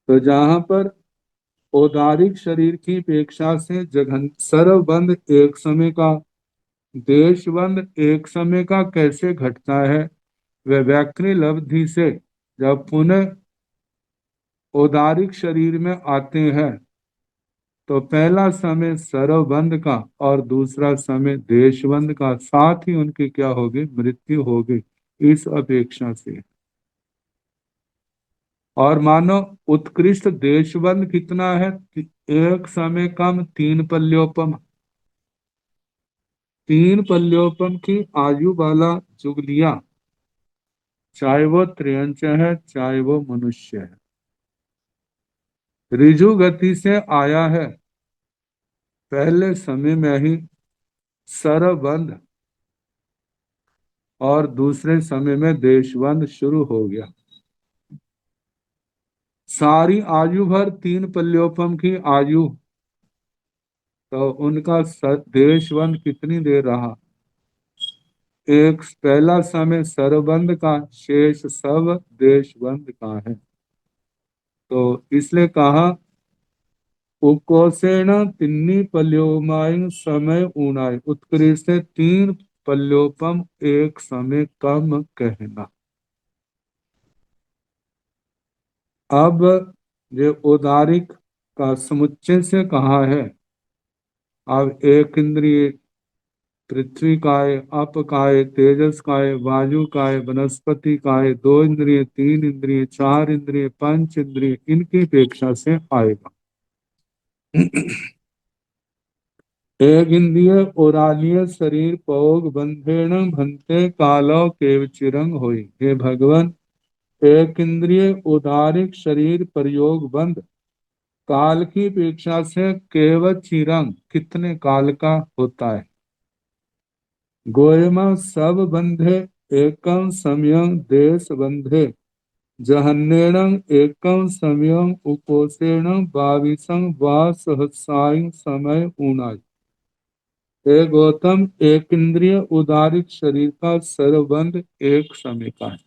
तो जहां पर औदारिक शरीर की अपेक्षा से जघन सर्वबंध एक समय का, देशबंध एक समय का कैसे घटता है, वह व्याकृति लब्धि से जब पुनः औदारिक शरीर में आते हैं तो पहला समय सर्वबंध का और दूसरा समय देशबंध का, साथ ही उनकी क्या होगी, मृत्यु होगी इस अपेक्षा से। और मानो उत्कृष्ट देशबंध कितना है, एक समय कम तीन पल्योपम, तीन पल्योपम की आयु वाला जुगलिया, चाहे वो त्रियंच है चाहे वो मनुष्य है, ऋजु गति से आया है, पहले समय में ही सरबंध और दूसरे समय में देशबंध शुरू हो गया। सारी आयु भर तीन पल्योपम की आयु, तो उनका देशबंध कितनी देर रहा, एक पहला समय सरबंध का, शेष सब देशबंध का है। तो इसलिए कहा उकोसेण तिन्नी पल्योमाय समय ऊनाय, उत्कृष्ट तीन पल्योपम एक समय कम कहना। अब ये औदारिक का समुच्चय से कहा है। अब एक इंद्रिय पृथ्वी काय, अप काय, तेजस काय, वायु काय, वनस्पति काय, दो इंद्रिय, तीन इंद्रिय, चार इंद्रिय, पंच इंद्रिय, इनकी अपेक्षा से आएगा। एक इंद्रिय ओरालीय शरीर पौग बंधेण भंते कालो केव चिरंग होई। हे भगवान, एक इंद्रिय उदारिक शरीर प्रयोग बंध काल की अपेक्षा से केवल चिरंग कितने काल का होता है। गोयमा सब बंधे एकम समयं देश बंधे जहन्नेणं एकम समयं उपोषेण बाविसं वा सहस्रायं समय ऊनाय। हे गौतम, एक इंद्रिय उदारिक शरीर का सर्वबंध एक समय का है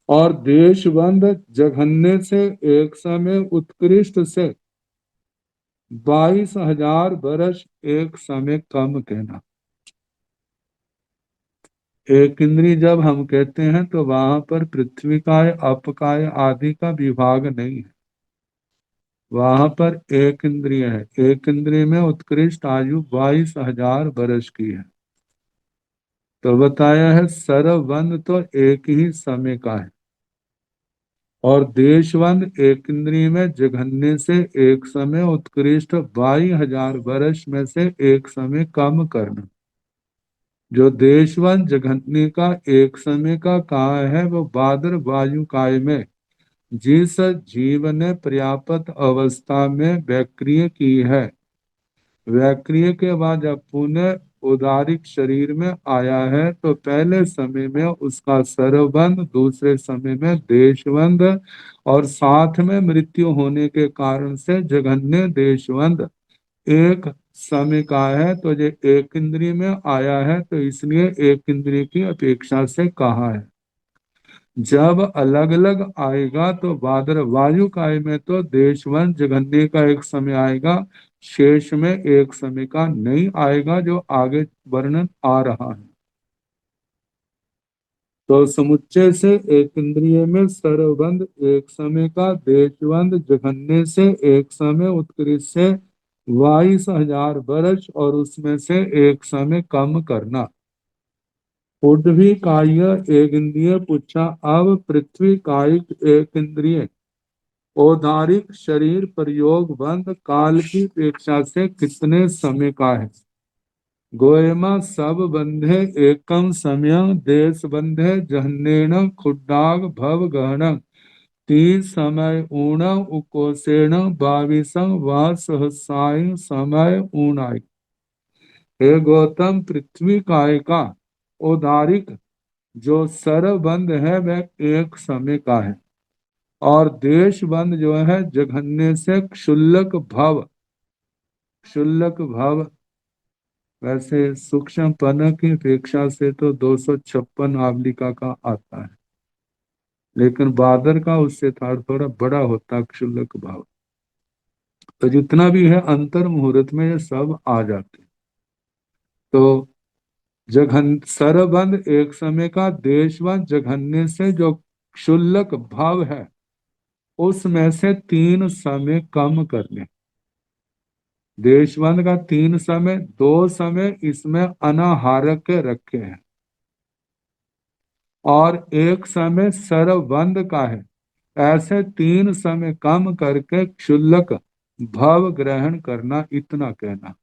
और देशबंध जघन्य से एक समय उत्कृष्ट से 22,000 वर्ष एक समय कम कहना। एक इंद्रिय जब हम कहते हैं तो वहां पर पृथ्वी काय, अपकाय आदि का विभाग नहीं है, वहां पर एक इंद्रिय है। एक इंद्रिय में उत्कृष्ट आयु 22,000 वर्ष की है। तो बताया है सर्वबंध तो एक ही समय का है और देशबंध एक इंद्रिय में जघन्य से एक समय उत्कृष्ट 22,000 वर्ष में से एक समय कम करना। जो देशबंध जघन्य का एक समय का कहा है वो बादर वायु काय में जिस जीव ने पर्याप्त अवस्था में वैक्रिय की है, वैक्रिय के बाद जब पुनः उदारिक शरीर में आया है तो पहले समय में उसका सर्वबंध, दूसरे समय में देशबंध और साथ में मृत्यु होने के कारण से जघन्य देशबंध एक समय का है। तो ये एक इंद्रिय में आया है तो इसलिए एक इंद्रिय की अपेक्षा से कहा है। जब अलग अलग आएगा तो बादर वायु काय में तो देशबंध जघन्य का एक समय आएगा, शेष में एक समय का नहीं आएगा, जो आगे वर्णन आ रहा है। तो समुच्चय से एक इंद्रिय में सर्वबंध एक समय का, देशबंध जघन्य से एक समय उत्कृष्ट से 22,000 वर्ष और उसमें से एक समय कम करना। उर्ध्वी काय्य एक इंद्रिय पूछा, अब पृथ्वी कायिक एक इंद्रिय औदारिक शरीर प्रयोग बंद काल की अपेक्षा से कितने समय का है? गोयमा सब बंधे एकम समय देश बंधे जहन्नेन खुड्डाग भव गहन तीन समय ऊण उकोसेण 22 व सहसाय समय ऊणाई। हे गौतम, पृथ्वी काय का औदारिक जो सरबंध है वह एक समय का है, और देशबंध जो है जघन्य से क्षुल्लक भव वैसे सूक्ष्म पन की अपेक्षा से तो 256 आवलिका का आता है, लेकिन बादर का उससे थोड़ा बड़ा होता क्षुल्लक भाव। तो जितना भी है अंतर मुहूर्त में ये सब आ जाते। तो जघन सरबंध एक समय का, देशबंध जघन्य से जो क्षुल्लक भाव है उसमें से 3 समय कम करने। देशबंध का 3 समय, 2 समय इसमें अनाहारक के रखे हैं और 1 समय सरबंध का है। ऐसे 3 समय कम करके क्षुल्लक भव ग्रहण करना, इतना कहना।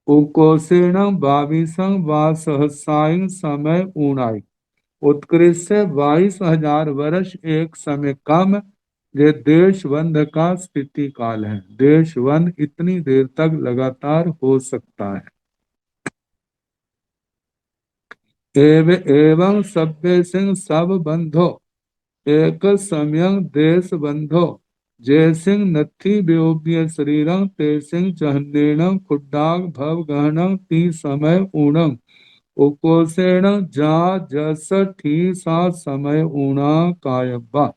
उकोसेण 22 व सहसाय समय ऊणाई। उत्कृष्ट से 22,000 वर्ष एक समय कम, ये देशबंध का स्थिति काल है। देशबंध इतनी देर तक लगातार हो सकता है। एवं सभ्य सिंह सब बंधो एक समय देश बंधो जय सिंह नथी व्योप्य शरीरं ते सिंह चहन्नेण खुड्डाग भव गहनं ती समय ऊणं उकोसेण जा जस ठी सा समय ऊणा कायब्बा।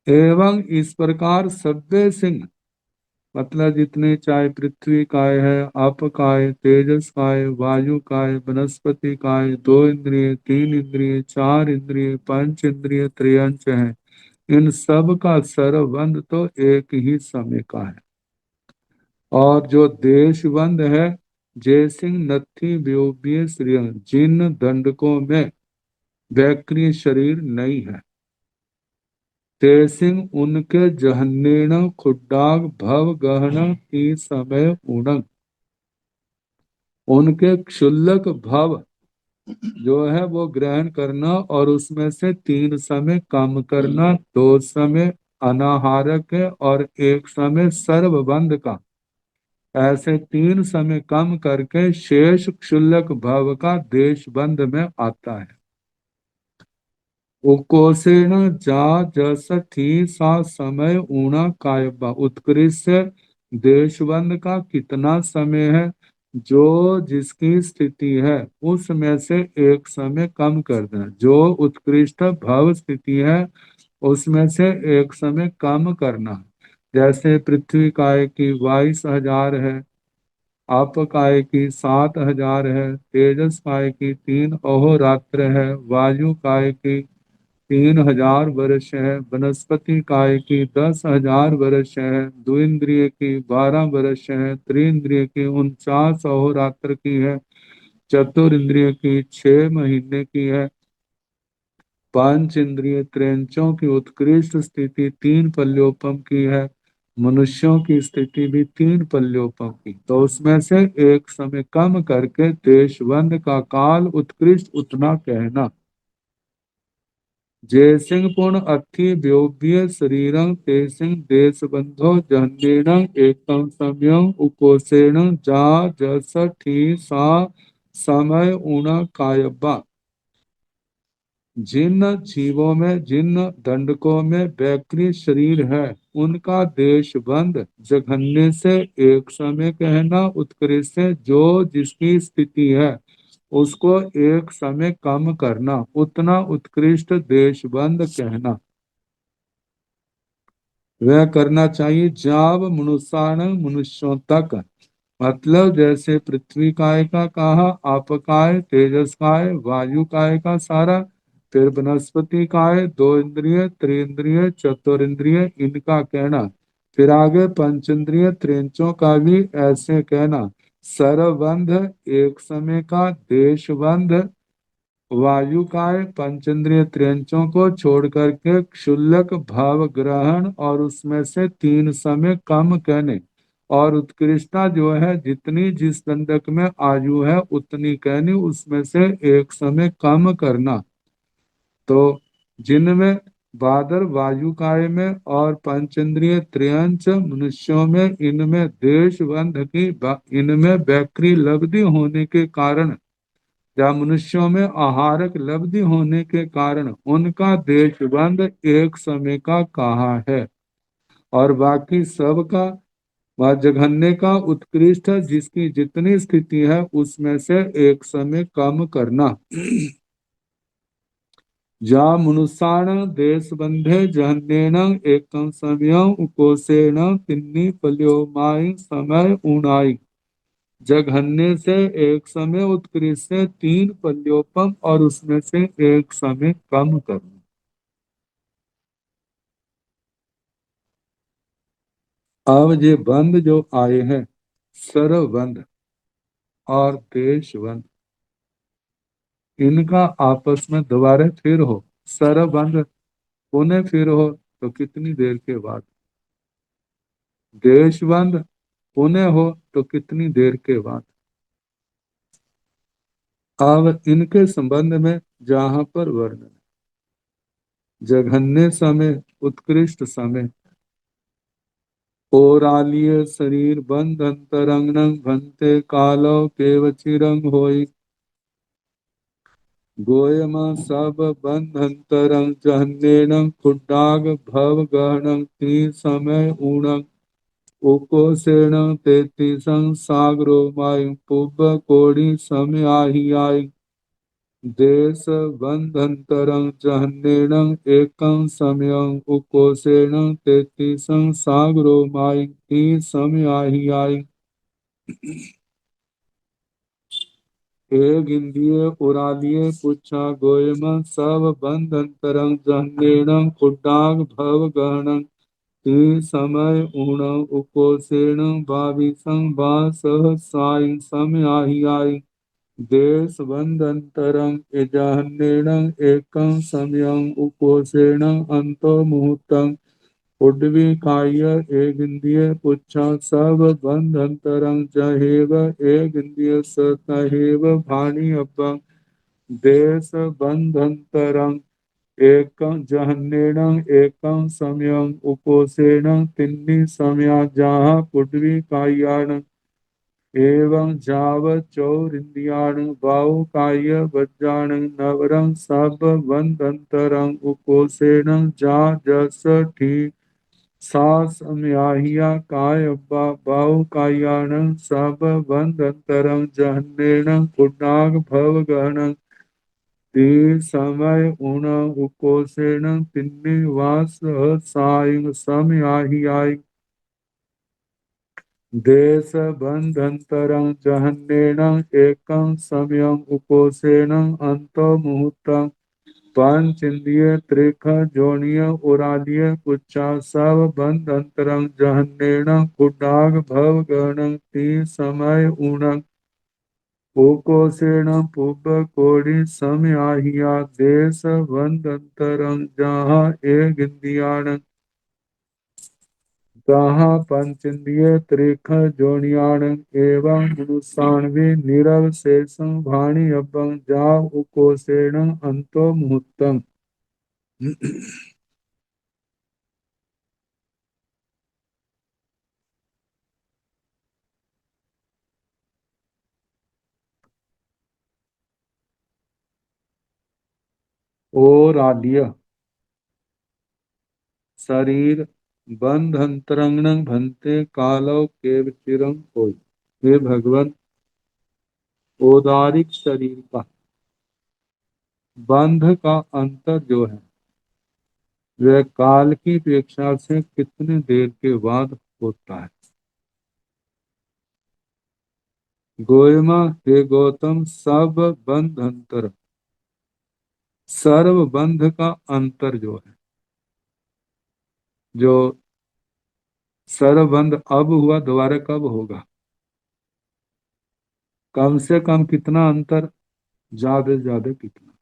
एवं इस प्रकार सभ्य सिंह मतलब जितने चाहे पृथ्वी काय है, आप काय, तेजस काय, वायु काय, वनस्पति काय, 2 इंद्रिय, 3 इंद्रिय, 4 इंद्रिय, 5 इंद्रिय, त्रयंच है, इन सब का सरबंध तो एक ही समय का है। और जो देशबंध है, जय सिंह नथी व्योप्य श्रिय, जिन दंडकों में वैक्रिय शरीर नहीं है, तेसिंग उनके जहन्नेण खुड्डाग भव गहन की समय उणंग, उनके क्षुल्लक भव जो है वो ग्रहण करना और उसमें से 3 समय कम करना, 2 समय अनाहारक है और 1 समय सर्वबंध का। ऐसे 3 समय कम करके शेष क्षुल्लक भव का देशबंध में आता है। उकोसेण जा जस थी सा समय ऊणा कायबा। उत्कृष्ट देशबंध का कितना समय है, जो जिसकी स्थिति है उसमें से 1 समय कम कर देना। जो उत्कृष्ट भव स्थिति है उसमें से 1 समय कम करना। जैसे पृथ्वी काय की 22,000 है, आप काय की 7,000 है, तेजस काय की 3 अहोरात्र है, वायु काय की 3,000 वर्ष है, वनस्पति काय की 10,000 वर्ष है, द्विंद्रिय की 12 वर्ष है, त्रिंद्रिय की 49 अहोरात्र की है, चतुरिंद्रिय की 6 महीने की है, 5 इंद्रिय त्रयंचों की उत्कृष्ट स्थिति 3 पल्योपम की है, मनुष्यों की स्थिति भी 3 पल्योपम की। तो उसमें से 1 समय कम करके देशबंध का काल उत्कृष्ट उतना कहना। जय सिंह पूर्ण अथि व्योप्य शरीरं ते सिंह देश बंधो जहन्नेण एकम समयं उकोसेण जा जस ठी सा समय ऊणा कायब्बा। जिन जीवों में, जिन दंडकों में वैक्री शरीर है, उनका देशबंध जघन्य से 1 समय कहना, उत्कृष्ट से जो जिसकी स्थिति है उसको 1 समय कम करना, उतना उत्कृष्ट देशबंध कहना। वह करना चाहिए जाव मनुष्याण मनुष्यों तक। मतलब जैसे पृथ्वी काय का कहा, आप काय, तेजस काय, वायु काय का सारा, फिर वनस्पति काय, 2 इंद्रिय, त्रिंद्रिय, चतुरिंद्रिय, इनका कहना फिर आगे पंचेंद्रिय त्रिंचों का भी ऐसे कहना, सर्वबंध एक समय का, देशबंध वायु काय, पंचेंद्रिय त्रिंचों को छोड़ करके क्षुल्लक भाव ग्रहण और उसमें से 3 समय कम कहने, और उत्कृष्टता जो है जितनी जिस दंडक में आयु है उतनी कहनी, उसमें से 1 समय कम करना। तो जिनमें बादर वायुकाय में और पंचेंद्रिय त्रियंच मनुष्यों में, इनमें देशबंध की इनमें वैक्री लब्धि होने के कारण, या मनुष्यों में आहारक लब्धि होने के कारण उनका देशबंध 1 समय का कहा है, और बाकी सबका व जघन्य का उत्कृष्ट जिसकी जितनी स्थिति है उसमें से 1 समय कम करना। जा मनुष्याण देशबंधे जहन्येन एकं समयं उकोसेन तिन्नी पल्योमाई समय ऊणाई। जघन्य से 1 समय, उत्कृष्ट से 3 पल्योपम और उसमें से 1 समय कम करना। अब ये बंद जो आए हैं, सर्वबंध और देशबंध, इनका आपस में दोबारा फिर हो, सर्वबंध पुनः फिर हो तो कितनी देर के बाद, देशबंध पुनः हो तो कितनी देर के बाद। अब इनके संबंध में जहां पर वर्णन, जघन्य समय, उत्कृष्ट समय, ओरालिय शरीर बंध अंतरंगं भंते कालो केवचिरंग होई। गोयमा सब बंध अंतरंग जहन्येन खुड्डाग भव गहनं ती समय ऊणं उकोसेण तेतीसं सागरो मायु पुब्ब कोड़ी समय आही आई। देश बंधंतरं जहन्येन एकं समयं उकोसेण तेतीसं सागरो मायु ती समय आही आई। एक इंद्रिय उरालिये पुच्छा गोयम सब बंधंतरं जहन्येन खुड्डाग भव गहनं ती समय ऊण उकोसेण भाविसं सह साई समय आही आई। देश बंधंतरं जहन्येन एकं समयं उकोसेण अंतो मुहूर्तं उड्वी काय एक इंद्रिय पुच्छा सब बंधंतरं जहेव एक इंद्रिय सतहेव भानी अब्बं। देश बंधंतरं एकं जहन्येन एकं समयं उकोसेण तिन्नी समया जहाँ पुड्वी कायान एवं जाव चौरिंद्रियाण बाहु काय वज्राण नवरं सब बंधंतरं उकोसेण जा जस ठीक सास म्याहिया काय अब्बा बाहु कायान सब बंधंतरं जहन्येन खुड्डाग भव गहनं ती समय ऊण उकोसेण तिन्नी वास साई समय आही आई। देश बंधंतरं जहन्येन एकं समयं उकोसेण अंतो मुहूर्तं पंच इंद्रिय त्रिख जोनिय उरालिय पुच्छा सब बंधंतरं जहन्येन खुड्डाग भव गहनं ती समय ऊणं उकोसेण पुब्ब कोड़ी समय आहिया। देश बंधंतरं जहाँ एक इंद्रियाण जहाँ पंचेंद्रिय त्रिख जोनियाण एवं मनुष्याणवी नीरव शेषं भाणी अब्बं जा उकोसेण अंतो मुहूर्तम। और आद्य शरीर बंध अंतरंगण भंते कालो केव चिरं होय। हे भगवान, औदारिक शरीर का बंध का अंतर जो है वह काल की अपेक्षा से कितने देर के बाद होता है। गोयमा हे गौतम, सब बंध अंतर, सर्व बंध का अंतर जो है, जो सरबंद अब हुआ, दोबारा कब होगा? कम से कम कितना अंतर, ज्यादा से ज्यादा कितना?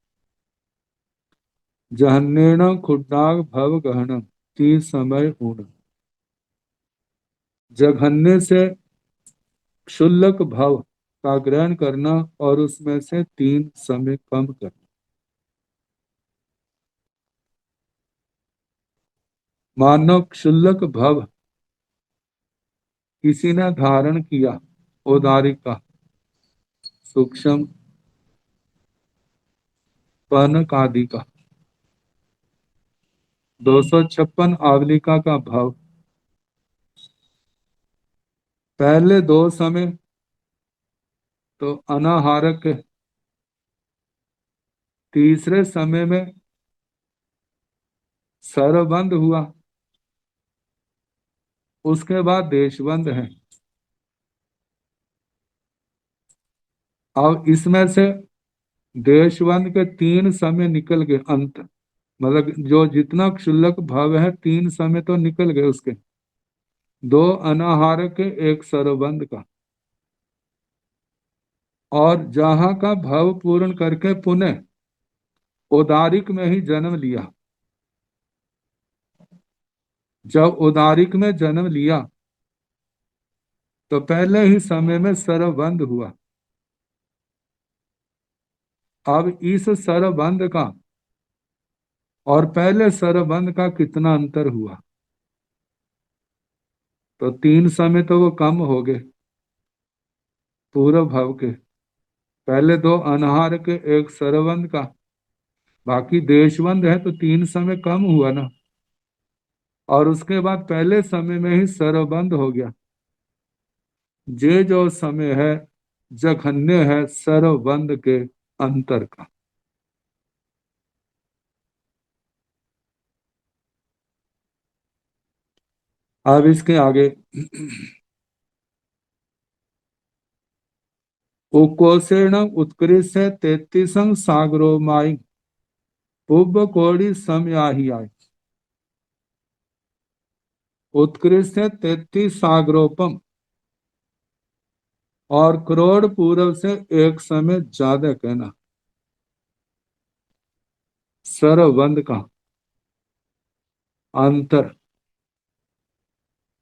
जहन्नेण खुड्डाग भव गहनम ती समय ऊण। जघन्य से क्षुल्लक भव का ग्रहण करना और उसमें से 3 समय कम करना। मानव क्षुल्लक भव किसी ने धारण किया, औदारिका, सूक्ष्म, पनक आदि का। 256 आवलिका का भव। पहले 2 समय तो अनाहारक है, तीसरे समय में सरबंद हुआ, उसके बाद देशबंद है। अब इसमें से देशबंद के 3 समय निकल गए, अंत मतलब जो जितना क्षुल्लक भाव है 3 समय तो निकल गए उसके, 2 अनाहारक के 1 सरबंद का। और जहां का भाव पूर्ण करके पुनः औदारिक में ही जन्म लिया। जब औदारिक में जन्म लिया तो पहले ही समय में सरबंद हुआ। अब इस सरबंद का और पहले सरबंद का कितना अंतर हुआ? तो 3 समय तो वो कम हो गए पूर्व भाव के, पहले 2 अनाहार के 1 सरबंद का, बाकी देशबंद है तो 3 समय कम हुआ ना। और उसके बाद पहले समय में ही सरबंद हो गया। जे जो समय है जघन्य है सरबंद के अंतर का। अब इसके आगे उकोसेण उत्कृष्ट 33 सागरो माई पुब कोड़ी समयाही आई। उत्कृष्ट 33 सागरोपम और करोड़ पूर्व से 1 समय ज्यादा कहना। सरबंद का अंतर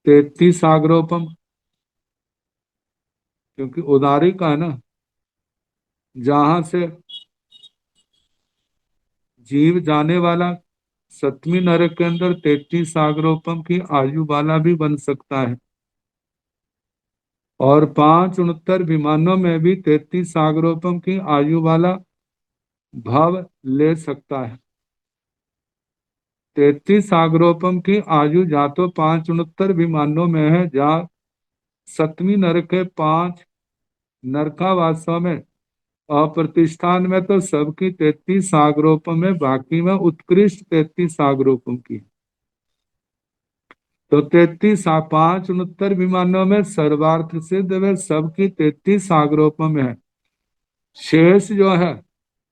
33 सागरोपम, क्योंकि उदारी का है ना, जहां से जीव जाने वाला 7वीं नरक के अंदर 33 सागरोपम की आयु वाला भी बन सकता है। और 569 विमानों में भी 33 सागरोपम की आयु वाला भाव ले सकता है। 33 सागरोपम की आयु या तो 569 विमानों में है, जहाँ 7वीं नरक के 5 नरकावासों में, अप्रतिष्ठान में तो सबकी 33 सागरोपम में, बाकी में उत्कृष्ट 33 सागरोपम की। तो 33 569 विमानों में सर्वार्थ सिद्ध वे सबकी 33 सागरोपम है। शेष जो है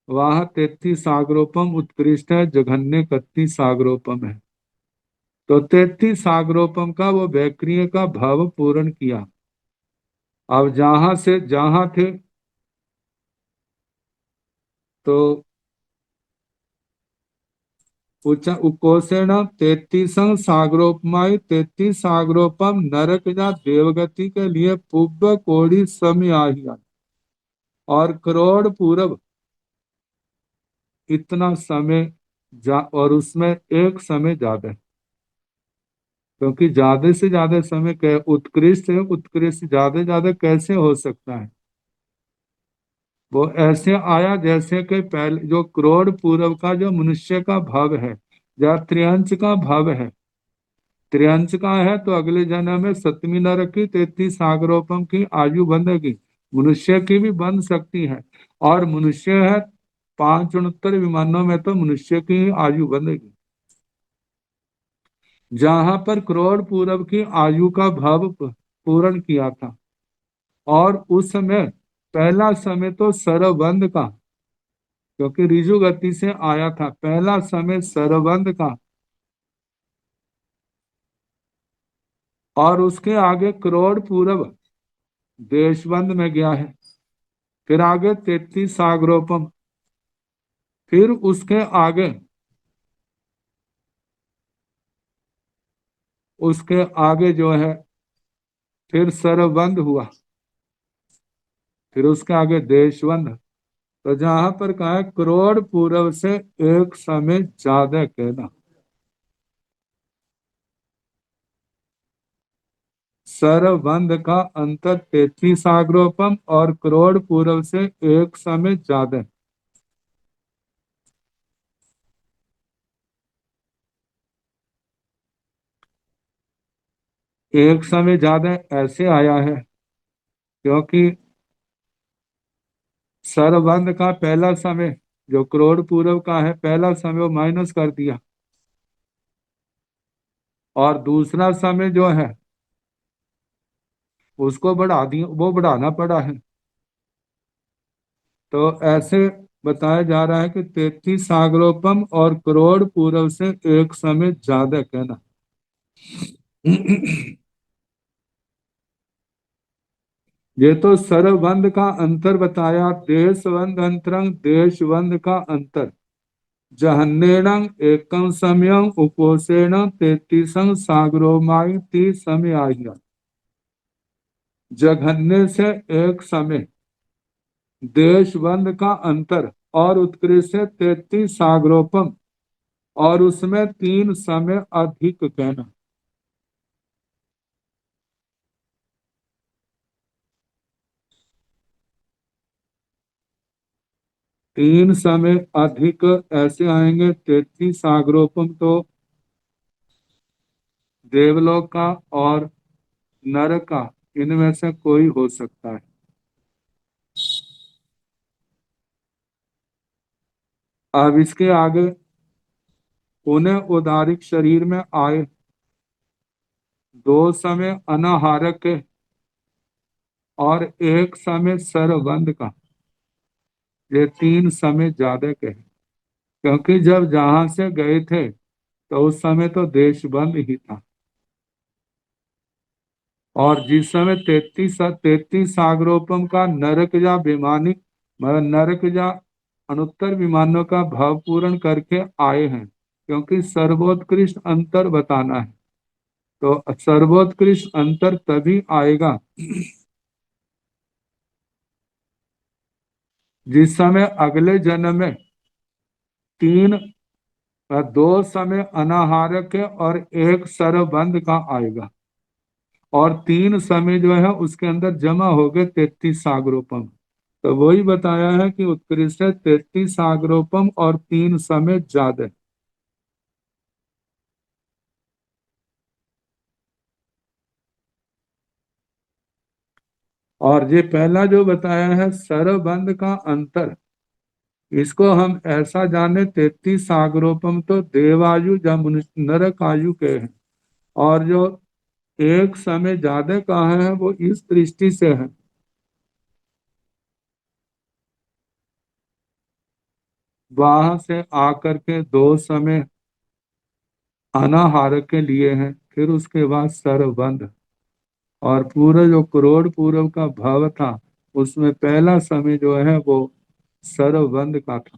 वहां 33 सागरोपम उत्कृष्ट है, जघन्य 31 सागरोपम है। तो 33 सागरोपम का वो वैक्रिय का भाव पूर्ण किया। अब जहां से जहां थे तो उकोसेण 33 सागरोपमाय 33 सागरोपम नरक या देवगति के लिए पुब्ब कोड़ी समयाही और करोड़ पूर्व इतना समय और उसमें 1 समय ज्यादा है, क्योंकि ज्यादा से ज्यादा समय उत्कृष्ट है, उत्कृष्ट ज्यादा कैसे हो सकता है? वो ऐसे आया जैसे कि पहले जो करोड़ पूर्व का जो मनुष्य का भाव है या त्रियंच का भाव है, त्रियंच का है तो अगले जन्म में 7वीं नरक की 33 सागरोपम की आयु बंधेगी। मनुष्य की भी बन सकती है, और मनुष्य है 569 विमानों में तो मनुष्य की आयु बंधेगी। जहां पर करोड़ पूर्व की आयु का भाव पूर्ण किया था, और उस समय पहला समय तो सरबंध का, क्योंकि रिजु गति से आया था, पहला समय सरबंध का और उसके आगे करोड़ पूर्व देशबंद में गया है। फिर आगे 33 सागरोपम, फिर उसके आगे जो है फिर सर्वबंध हुआ, फिर उसके आगे देशबंध। तो जहां पर कहा है करोड़ पूर्व से एक समय ज्यादा कहना, सर्वबंध का अंतर 33 सागरोपम और करोड़ पूर्व से एक समय ज्यादा। एक समय ज्यादा ऐसे आया है क्योंकि सर्वबंध का पहला समय जो करोड़ पूर्व का है पहला समय वो माइनस कर दिया, और दूसरा समय जो है उसको बढ़ा दिया, वो बढ़ाना पड़ा है। तो ऐसे बताया जा रहा है कि 33 सागरोपम और करोड़ पूर्व से एक समय ज्यादा कहना। ये तो सर्वबंध का अंतर बताया, देशबंध अंतरंग देशबंध का अंतर। जहन्नेरं एकं समयं उपोषेण 33 सागरोमाई 30 समय आया। जघन्य से एक समय, देशबंध का अंतर और उत्कृष्ट से 33 सागरोपम और उसमें 3 समय अधिक कहना। तीन समय अधिक ऐसे आएंगे। 33 सागरोपम तो देवलोक का और नरक का, इनमें से कोई हो सकता है। अब इसके आगे पुनः उदारिक शरीर में आए, 2 समय अनाहारक के और 1 समय सर्वबंध का, ये 3 समय ज्यादा के हैं। क्योंकि जब जहां से गए थे तो उस समय तो देश बंद ही था, और जिस समय 33 सागरोपम का नरक या विमानिक मतलब नरक या अनुत्तर विमानों का भाव पूर्ण करके आए हैं, क्योंकि सर्वोत्कृष्ट अंतर बताना है। तो सर्वोत्कृष्ट अंतर तभी आएगा जिस समय अगले जन्म में 2 समय अनाहारक और 1 सर्वबंध का आएगा, और 3 समय जो है उसके अंदर जमा हो गए 33 सागरोपम। तो वही बताया है कि उत्कृष्ट 33 सागरोपम और 3 समय ज्यादा। और ये पहला जो बताया है सर्वबंध का अंतर, इसको हम ऐसा जाने 33 सागरोपम तो देवायु या नरक आयु के हैं, और जो एक समय ज्यादा का है वो इस दृष्टि से है वहां से आकर के 2 समय अनाहार के लिए हैं, फिर उसके बाद सर्वबंध। और पूरा जो करोड़ पूर्व का भाव था उसमें पहला समय जो है वो सर्वबंध का था,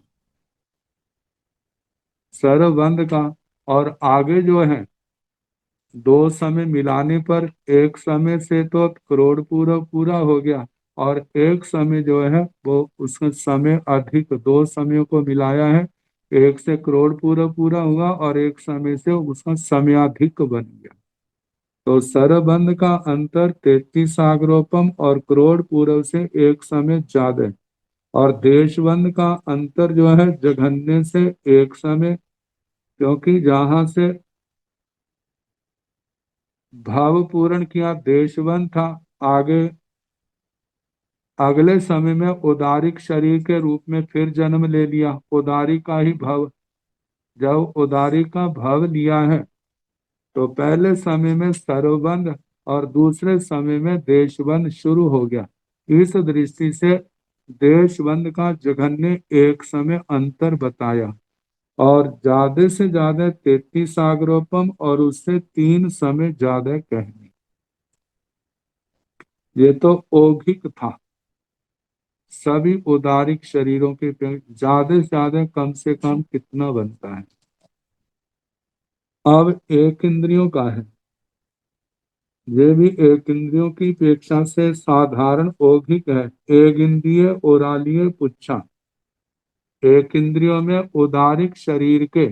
सर्वबंध का। और आगे जो है 2 समय मिलाने पर एक समय से तो करोड़ पूर्व पूरा हो गया, और एक समय जो है वो उसका समय अधिक, 2 समयों को मिलाया है, एक से करोड़ पूर्व पूरा हुआ और एक समय से उसका समयाधिक बन गया। तो सर्वबंध का अंतर 33 सागरोपम और करोड़ पूर्व से एक समय ज्यादा है, और देशबंध का अंतर जो है जघन्य से एक समय, क्योंकि जहां से भाव पूर्ण किया देशबंध था, आगे अगले समय में उदारिक शरीर के रूप में फिर जन्म ले लिया, उदारी का ही भाव। जब उदारी का भाव लिया है तो पहले समय में सर्वबंध और दूसरे समय में देशबंध शुरू हो गया। इस दृष्टि से देशबंध का जघन्य एक समय अंतर बताया, और ज्यादा से ज्यादा 33 सागरोपम और उससे 3 समय ज्यादा कहने। ये तो औगिक था। सभी उदारिक शरीरों के ज्यादा से ज्यादा कम से कम कितना बनता है। अब एक इंद्रियों का है, ये भी एक इंद्रियों की अपेक्षा से साधारण औगिक है। एक इंद्रिय ओरालीय पुच्छा। एक इंद्रियों में उदारिक शरीर के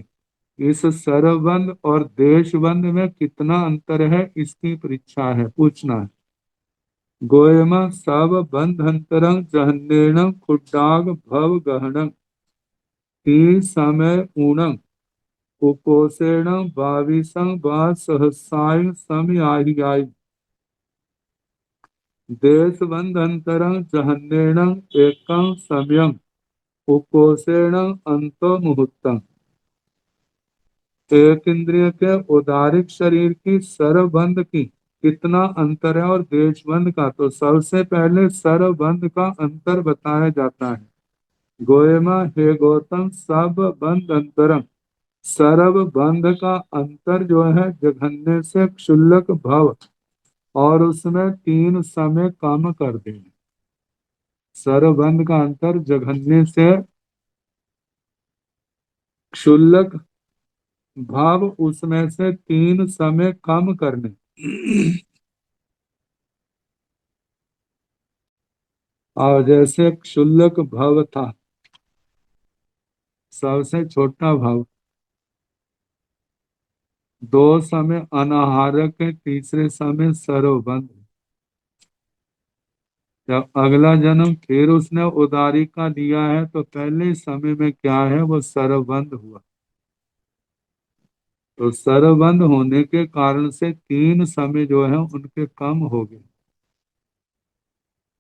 इस सर्वबंध और देशबंध में कितना अंतर है, इसकी परीक्षा है, पूछना है। गोयम सब बंधंतरं जहन्नेणं खुड्डाग भव गहनं तीन समय ऊणं कुपोषेण बाविसं वा सहसाय समयाहि देश बंधंतरं जहन्नेणं एकं समयं कुपोषेण अंतो मुहूर्तम्। एक इंद्रिय के उदारिक शरीर की सर्वबंध की कितना अंतर है और देशबंध का। तो सबसे पहले सर्वबंध का अंतर बताया जाता है। गोयमा हे गौतम सब बंध अंतरम, सर्व बंध का अंतर जो है जघन्य से क्षुल्लक भव, और उसमें तीन समय कम कर दें। सर्वबंध का अंतर जघन्य से क्षुल्लक भाव, उसमें से तीन समय कम करने। और जैसे क्षुल्लक भव था सबसे छोटा भाव, दो समय अनाहारक है, तीसरे समय सर्वबंध। जब अगला जन्म फिर उसने उदारी का लिया है तो पहले समय में क्या है, वो सर्वबंध हुआ। तो सर्वबंध होने के कारण से तीन समय जो है उनके कम हो गए,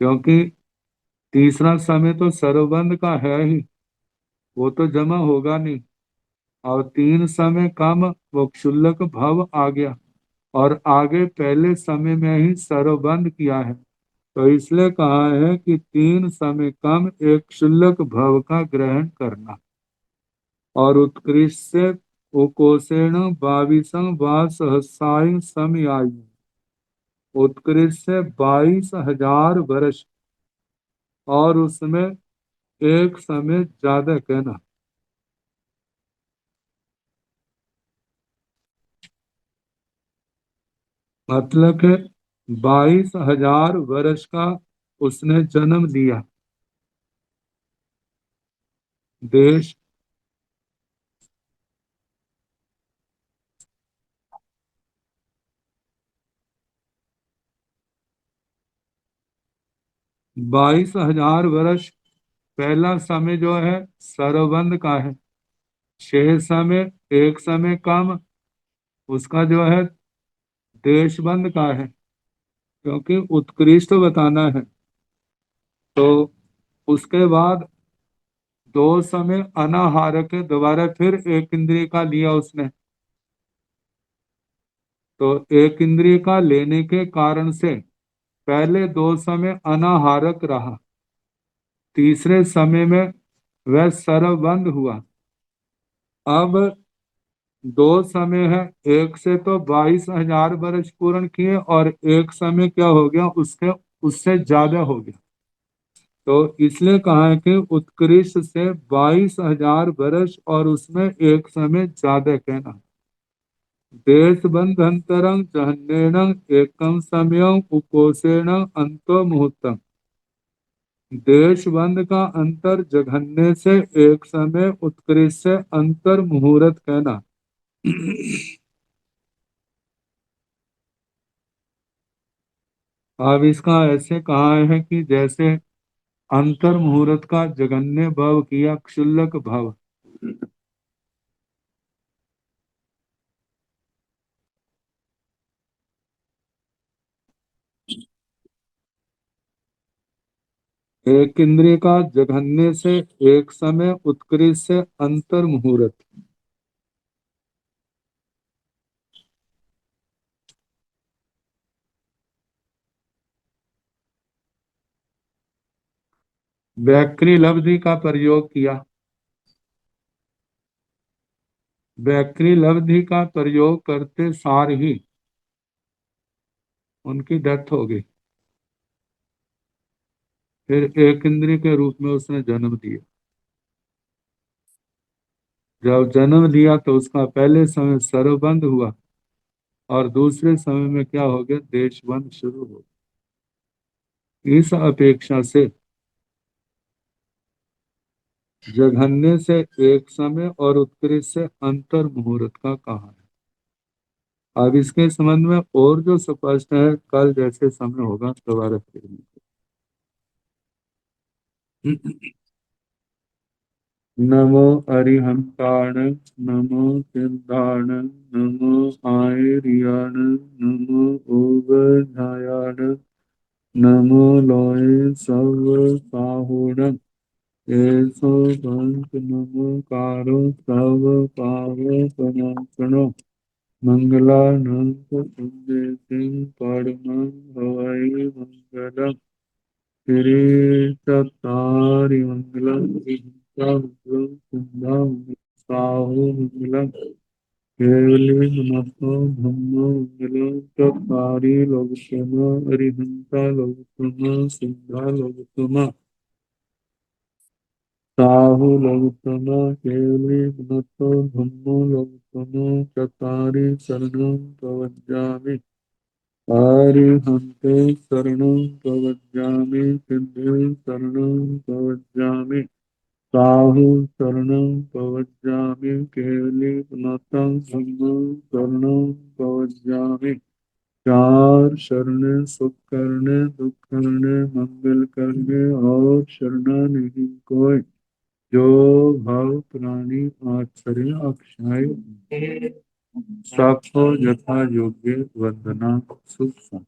क्योंकि तीसरा समय तो सर्वबंध का है ही, वो तो जमा होगा नहीं। और तीन समय कम, वो क्षुल्लक भव आ गया, और आगे पहले समय में ही सर्वबंध किया है। तो इसलिए कहा है कि तीन समय कम एक क्षुल्लक भव का ग्रहण करना। और उत्कृष्ट से उकोषेण बाविसं वा सहसाय समयायु, उत्कृष्ट से 22,000 वर्ष, और उसमें एक समय ज्यादा कहना। मतलब कि 22,000 वर्ष का उसने जन्म लिया। देश 22,000 वर्ष पहला समय जो है सर्वबंध का है। 6 समय एक समय कम, उसका जो है देशबंध का है, क्योंकि उत्कृष्ट बताना है। तो उसके बाद दो समय अनाहारक है, दोबारा फिर एक इंद्रिय का लिया उसने। तो एक इंद्रिय का लेने के कारण से पहले दो समय अनाहारक रहा, तीसरे समय में वह सर्वबंध हुआ। अब दो समय है, एक से तो 22,000 वर्ष पूर्ण किए, और एक समय क्या हो गया, उसके उससे ज्यादा हो गया। तो इसलिए कहा है कि उत्कृष्ट से 22,000 वर्ष और उसमें एक समय ज्यादा कहना। देश बंधंतरं जहन्नेनं एकम समयं उपोषेण अंतो मुहूर्तम। देश बंध का अंतर जघन्य से एक समय, उत्कृष्ट से अंतर मुहूर्त कहना। अब इसका ऐसे कहा है कि जैसे अंतर मुहूर्त का जगन्य भव किया क्षुल्लक भव। एक इंद्रिय का जघन्य से एक समय, उत्कृष्ट से अंतर मुहूर्त। व्याकृ लब्धि का प्रयोग किया। व्याकृ लब्धि का प्रयोग करते सार ही उनकी डेथ हो गई। फिर एक इंद्रिय के रूप में उसने जन्म दिया। जब जन्म लिया तो उसका पहले समय सर्वबंध हुआ और दूसरे समय में क्या हो गया, देशबंध शुरू हो गया। इस अपेक्षा से जघन्य से एक समय और उत्कृष्ट से अंतर मुहूर्त का कहा है। अब इसके संबंध में और जो स्पष्ट है, कल जैसे समय होगा दोबारा फिर नमो अरिहंताण, नमो सिद्धाण, नमो आयर्याण, नमो ओगधायाण, नमो लोय सब साहुण, एसो पंच नमोकारो सब पाव सनातनो, मंगलानंद संदेशिं परमं हवै मंगलम्। श्री चत्तारि मंगलम्, मंगलम् सिद्धां साहु मंगलम्, केवली नमो धम्मो मंगलम्, चत्तारि लोकसम अरिहंता लोकसम सिद्धा लोकसम साहु लोकसम केवली नमो धम्मो लोकसम चत्तारि शरणं प्रवज्जामि, अरिहन्ते शरणं प्रवज्जामि, सिद्धे शरणं प्रवज्जामि, साहु शरणं प्रवज्जामि, केवली नतं धम्मं शरणं प्रवज्जामि। चार शरण सुख करने, दुख करने, मंगल करने और शरणा नहीं कोई, जो भव प्राणी आश्चर्य अक्षय, सबको यथा योग्य वंदना सुख।